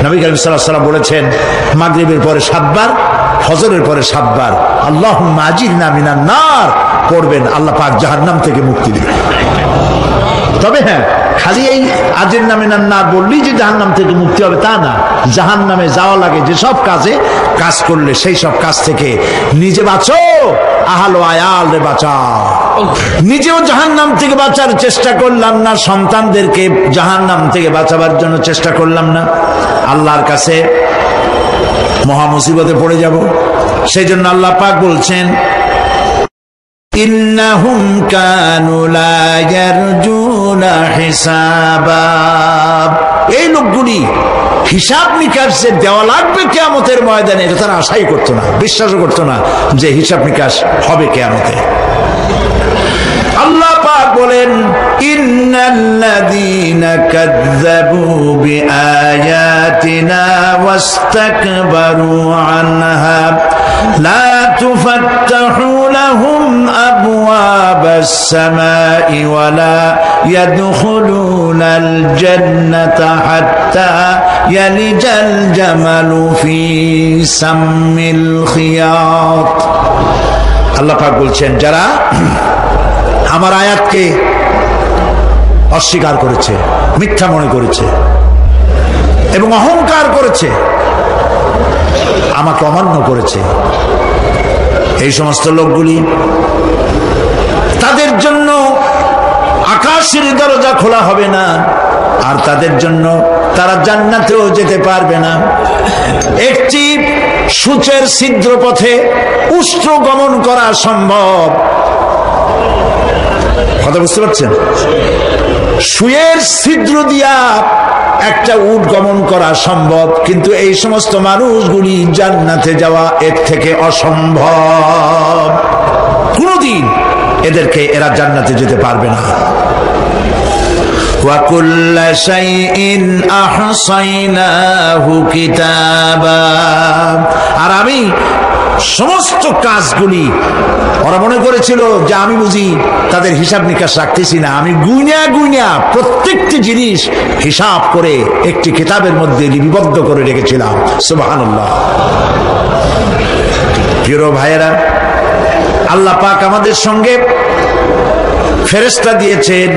Speaker 2: নবী করিম সাল্লাল্লাহু আলাইহি ওয়াসাল্লাম বলেছেন মাগরিবের পরে 7 বার, ফজরের পরে 7 বার আল্লাহুম্মা আজিরনা মিনান নার পড়বেন, আল্লাহ পাক জাহান্নাম থেকে মুক্তি দিবেন। তবে হ্যাঁ, খালি এই আজিরনা মিনান নার বললেই যে জাহান্নাম থেকে মুক্তি হবে তা না। জাহান্নামে যাওয়া লাগে যেসব কাজ করলে সেই সব কাজ থেকে নিজে বাঁচো, আহল ও আয়াল রে বাঁচাও। নিজেও জাহান্নাম থেকে বাঁচার চেষ্টা করলাম না, সন্তানদেরকে জাহান্নাম থেকে বাঁচাবার জন্য চেষ্টা করলাম না, আল্লাহর কাছে মহা মুসিবতে পড়ে যাব। সেই জন্য আল্লাহ পাক বলছেন ইন্নাহুম কানু লা ইয়ারজুনা হিসাবা। এই লোকগুলি হিসাব নিকাশ যে দেওয়া লাগবে কিয়ামতের ময়দানে এটা তারা আশাই করতো না, বিশ্বাসও করতো না যে হিসাব নিকাশ হবে কিয়ামতে। আল্লাহ পাক বলেন ইন্নাল্লাযীনা কাযযাবু বিআয়াতিনা ওয়াস্তাকবারু আনহা লা তুফাত্তাহু লাহুম আবওয়াবাস সামাই ওয়া লা ইয়াদখুলুনাল জান্নাতা হাত্তা ইয়ালিজাল জামালু ফি সাম্মিল খিয়াত। আল্লাহ পাক বলছেন যারা আমার আয়াতকে অস্বীকার করেছে, মিথ্যা মনে করেছে এবং অহংকার করেছে, আমাকে অমান্য করেছে, এই সমস্ত লোকগুলি তাদের জন্য আকাশের দরজা খোলা হবে না, আর তাদের জন্য তারা জান্নাতেও যেতে পারবে না। একটি সূচের ছিদ্র পথে উষ্ট্র গমন করা সম্ভব, কথা বুঝতে পারছেন? সুয়ের ছিদ্র দিয়া একটা উট গমন করা সম্ভব, কিন্তু এই সমস্ত মানুষগুলি জান্নাতে যাওয়া এর থেকে অসম্ভব। কোনদিন এরা জান্নাতে যেতে পারবে না। وكل شيء أحصيناه كتابا। আর আমি সমস্ত কাজগুলি, ওরা মনে করেছিল যে আমি বুঝি তাদের হিসাব নিকাশ রাখতেছি না, আমি গুইনা গুইনা প্রত্যেকটি জিনিস হিসাব করে একটি কিতাবের মধ্যে লিপিবদ্ধ করে রেখেছিলাম। সুবহানাল্লাহ। প্রিয় ভাইয়েরা, আল্লাহ পাক আমাদের সঙ্গে ফেরেশতা দিয়েছেন।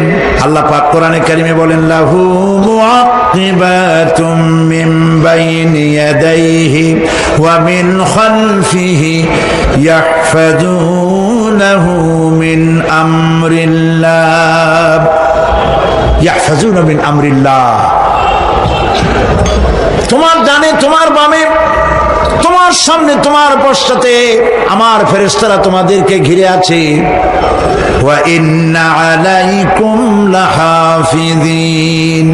Speaker 2: আল্লাহ পাক কোরআনে কারিমে বলেন, লাহু মুআক্কিবাতুম মিন বাইনি ইয়াদাইহি ওয়া মিন খালফিহি ইয়াহফাজুনাহু মিন আমরিল্লাহ। ইয়াহফাজুনা মিন আমরিল্লাহ। তোমার ডানে, তোমার বামে, তোমার সামনে, তোমার পশ্চাতে আমার ফেরেশতারা তোমাদেরকে ঘিরে আছে। ওয়া ইন্না আলাইকুম লাহাফিযিন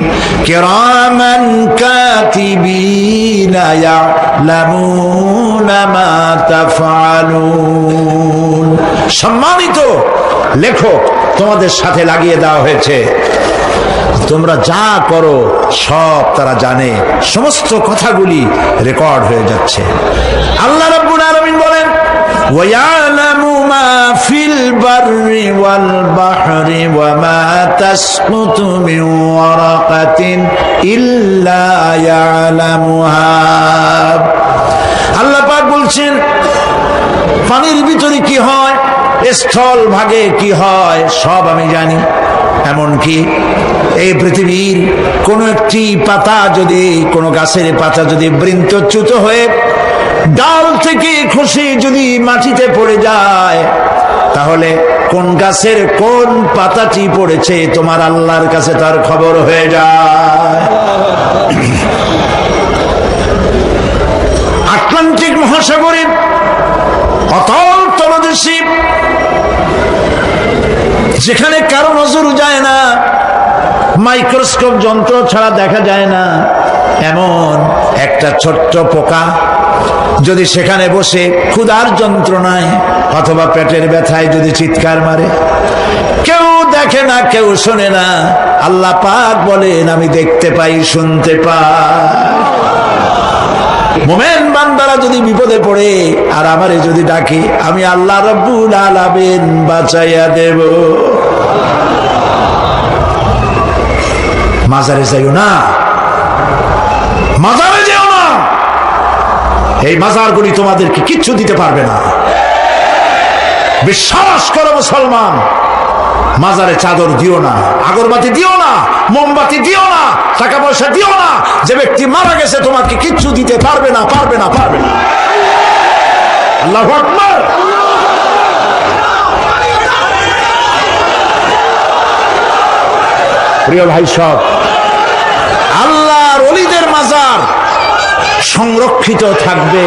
Speaker 2: কিরামান কাতিবিন ইয়ালামুনা মা তাফআলুন। সম্মানিত লেখক তোমাদের সাথে লাগিয়ে দেওয়া হয়েছে, তোমরা যা করো সব তারা জানে, সমস্ত কথাগুলি রেকর্ড হয়ে যাচ্ছে। আল্লাহ রাব্বুল আলামিন বলেন, ওয়ায়ালামু মা ফিল বাররি ওয়াল বাহরি ওয়া মা তাসকুতু মিন ওয়ারাকাতিন ইল্লা ইয়ালামুহা। আল্লাহ পাক বলছেন, পানির ভিতরে কি হয়, স্থল ভাগে কি হয়, সব আমি জানি। এমনকি এই পৃথিবীর কোন একটি পাতা যদি, কোন গাছের পাতা যদি বৃন্তচ্যুত হয়ে ডাল থেকে খসে যদি মাটিতে পড়ে যায়, তাহলে কোন গাছের কোন পাতাটি পড়েছে তোমার আল্লাহর কাছে তার খবর হয়ে যায়। আটলান্টিক মহাসাগরে অতল তলদেশে, যেখানে কারো নজর যায় না, মাইক্রোস্কোপ যন্ত্র ছাড়া দেখা যায় না, এমন একটা ছোট্ট পোকা যদি সেখানে বসে ক্ষুধার যন্ত্রণায় অথবা পেটের ব্যথায় যদি চিৎকার মারে, কেউ দেখে না, কেউ শোনে না, আল্লাহ পাক বলেন আমি দেখতে পাই, শুনতে পাই। মুমিন বান্দারা যদি বিপদে পড়ে আর আমারে যদি ডাকে, আমি আল্লাহ রাব্বুল আলামিন বাঁচাইয়া দেব। মাজারে যাইও না, মাজারে যেও না, এই মাজারগুলি তোমাদেরকে কিচ্ছু দিতে পারবে না। বিশ্বাস করো মুসলমান, মাজারে চাদর দিও না, আগরবাতি দিও না, মোমবাতি দিও না, টাকা পয়সা দিও না। যে ব্যক্তি মারা গেছে তোমাকে কিচ্ছু দিতে পারবে না, পারবে না, পারবে না। আল্লাহু আকবার। প্রিয় ভাই সব, আল্লাহর ওলিদের মাজার সংরক্ষিত থাকবে,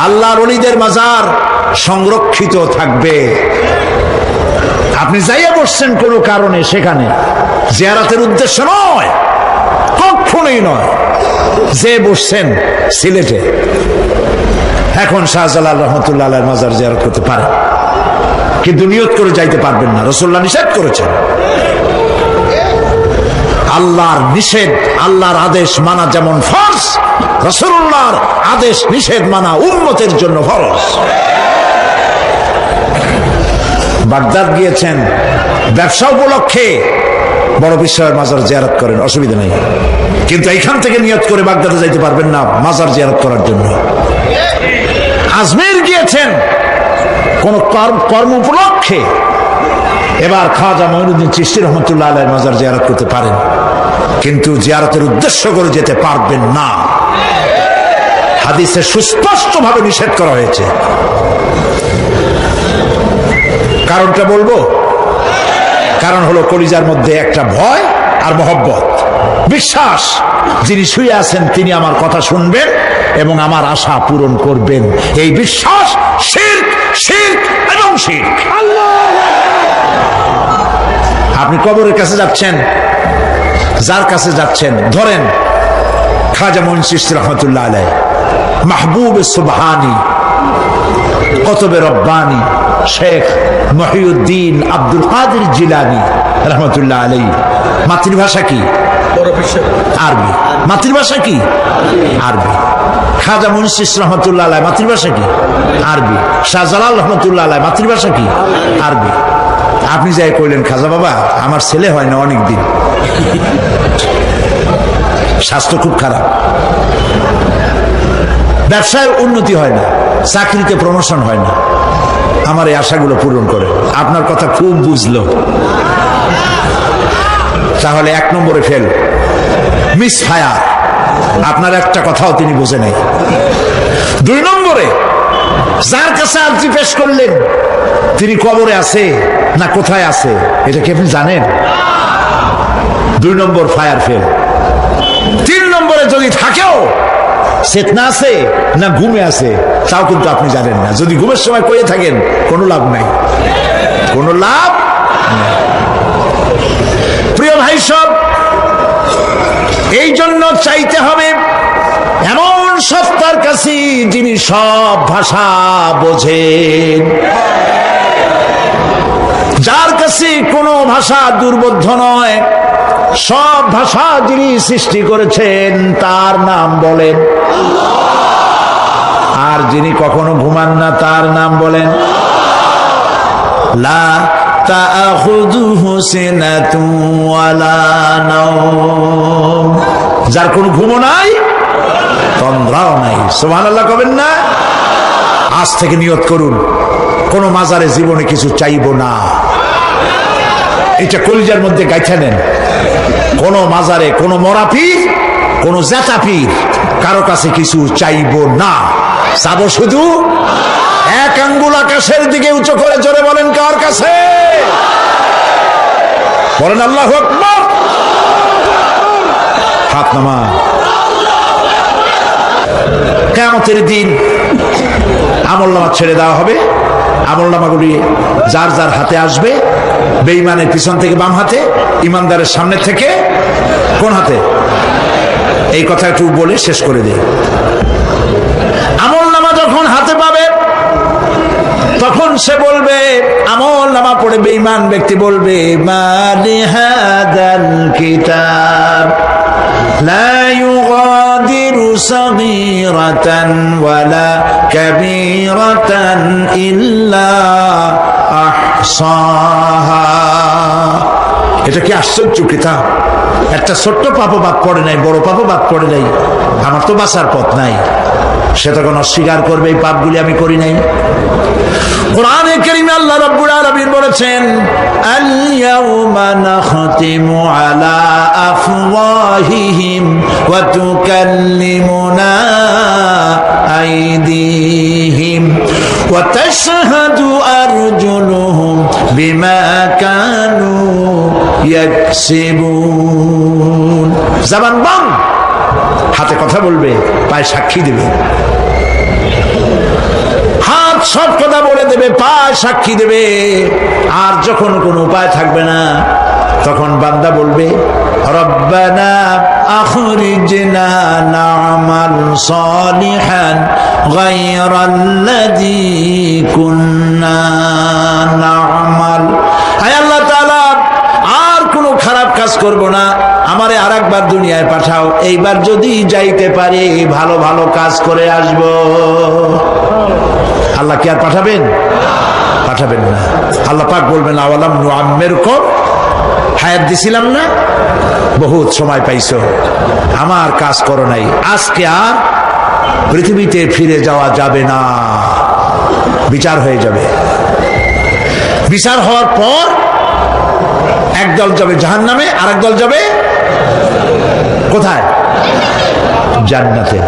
Speaker 2: আল্লাহর ওলিদের মাজার সংরক্ষিত থাকবে। আপনি যাইয়া বসছেন কোনো কারণে, সেখানে জিয়ারতের উদ্দেশ্য নয়, কখনোই নয়। যে বসছেন সিলেটে, এখন শাহজালাল রহমতুল্লাহ আলাইহির মাজার জিয়ারত করতে পারেন, কিন্তু নিয়ত করে যাইতে পারবেন না, রাসূলুল্লাহ নিষেধ করেছেন। আল্লাহর নিষেধ, আল্লাহর আদেশ মানা যেমন ফরজ, রাসূলুল্লাহর আদেশ নিষেধ মানা উম্মতের জন্য ফরজ। বাগদাদ গিয়েছেন ব্যবসা উপলক্ষে, বড় বিশ্বের মাজার জিয়ারত করেন, অসুবিধা নেই, কিন্তু এইখান থেকে নিয়ত করে বাগদাদে যাইতে পারবেন না মাজার জিয়ারত করার জন্য। আজমির গিয়েছেন কোন কর্ম উপলক্ষে, এবার খাজা মঈনুদ্দিন চিশতি রহমতুল্লাহ আলাইহির মাজার জিয়ারত করতে পারেন, কিন্তু জিয়ারতের উদ্দেশ্য করে যেতে পারবেন না। হাদিসে সুস্পষ্টভাবে নিষেধ করা হয়েছে। কারণটা বলবো, কারণ হলো কলিজার মধ্যে একটা ভয় আর মহব্বত, বিশ্বাস, যিনি শুয়ে আছেন তিনি আমার কথা শুনবেন এবং আমার আশা পূরণ করবেন, এই বিশ্বাস শিরক, শিরক এবং শিরক। আপনি কবরের কাছে যাচ্ছেন, যার কাছে যাচ্ছেন, ধরেন খাজা মঈনুদ্দিন চিশতি রহমতুল্লাহ আলাইহি, মাহবুব সুবহানি, কুতুব রব্বানি, শেখ মহিউদ্দিন আব্দুল কাদের জিলানী, রহমতুল্লাহ আলাইহি। মাতৃভাষা কি? আরবি। মাতৃভাষা কি? আরবি। খাজা মুন্সি রহমতুল্লাহ আলাইহি মাতৃভাষা কি? আরবি। শাহজালাল রহমতুল্লাহ আলাইহি মাতৃভাষা কি? আরবি। আপনি যাই কইলেন খাজা বাবা আমার ছেলে হয় না অনেক দিন, স্বাস্থ্য খুব খারাপ, ব্যবসায় উন্নতি হয় না, চাকরিতে প্রমোশন হয় না, আমার এই আশাগুলো পূরণ করে। আপনার কথা খুব বুঝলো, তাহলে 1 নম্বরে ফেল, মিস ফায়ার। আপনার একটা কথাও তিনি বুঝে নাই। 2 নম্বরে যার কাছে আর্জি পেশ করলেন তিনি কবরে আছে না কোথায় আছে এটা কি আপনি জানেন? 2 নম্বর ফায়ার ফেল। 3 নম্বরে যদি থাকেও চেতনা আছে না ঘুমে আছে তাও কিন্তু আপনি জানেন না। যদি ঘুমের সময় কয়ে থাকেন কোনো লাভ নাই, কোনো লাভ নাই। প্রিয় ভাই সব, এই জন্য চাইতে হবে এমন সত্তার কাছে যিনি সব ভাষা বোঝেন, যার কাছে কোনো ভাষা দুর্বোধ্য নয়, সব ভাষা যিনি সৃষ্টি করেছেন তার নাম বলেন, আর যিনি কখনো ঘুমান না তার নাম বলেন লা তাখুযুহু সিনাতুন ওয়ালা নাওম, যার কোনো ঘুমও নাই তন্দ্রাও নাই। সুবহানাল্লাহ কবেন না? আজ থেকে নিয়ত করুন কোন মাজারে জীবনে কিছু চাইবো না, এটা কলিজার মধ্যে গাইথা নেন। কোন মাজারে কোন মরা পীর কোন জেতা পীর কারো কাছে কিছু চাইবো না, চাবো শুধু 1 আঙ্গুল আকাশের দিকে উঁচু করে জোরে বলেন কার কাছে? বলেন আল্লাহু আকবার। হাত নামা। কিয়ামতের দিন আমলনামা ছেড়ে দেওয়া হবে, আমলনামাগুলি যার যার হাতে আসবে, বেঈমানের পিছন থেকে বাম হাতে, ইমানদারের সামনে থেকে কোন হাতে? এই কথা একটু বলে শেষ করে দিই। আমলনামা যখন হাতে পাবে তখন সে বলবে, আমলনামা পড়ে বেঈমান ব্যক্তি বলবে মা লিহাদাল কিতাব লা ইউগাদিরু সাগীরাতান ওয়ালা কাবীরাতান ইল্লা আহসাহা। এটা কি আশ্চর্য কিতাব! একটা ছোট্ট পাপও বাদ পড়ে নাই, বড় পাপও বাদ পড়ে নাই, আমার তো বাঁচার পথ নাই। সে তখন অস্বীকার করবে এই পাপগুলি আমি করি নাই। কোরআনে কারীমে আল্লাহ রাব্বুল আলামিন বলেছেন আল ইয়াউমা নাখতিমু আলা আফওয়াহিহিম ওয়া তুকাল্লিমুনা আইদিহিম ওয়া তাশহাদু আরজুলুহুম বিমা কানু ইয়াকসিবুন। জবান বন্ধ, হাতে কথা বলবে, পায়ে সাক্ষী দেবে, হাত সব কথা বলে দেবে, পায়ে সাক্ষী দেবে। আর যখন কোনো উপায় থাকবে না তখন বান্দা বলবে রব্বানা আখরিজনা না'মাল সালিহান গায়রাল্লাযী কুন্না না'মাল। আয় আল্লাহ তাআলা, আর কোনো খারাপ কাজ করব না, আমারে আরেকবার দুনিয়ায় পাঠাও, এইবার যদি যাইতে পারি ভালো ভালো কাজ করে আসব। আল্লাহ কি আর পাঠাবেন? পাঠাবেন না। আল্লাহ পাক বলবেন আওয়ালাম নুআম্মিরকুম, হায়াত দিছিলাম না, বহুত সময় পাইছো, আমার কাজ করো নাই, আজকে আর পৃথিবীতে ফিরে যাওয়া যাবে না, বিচার হয়ে যাবে। বিচার হওয়ার পর একদল যাবে জাহান্নামে, আরেক দল যাবে কোথায়? জান্নাতে।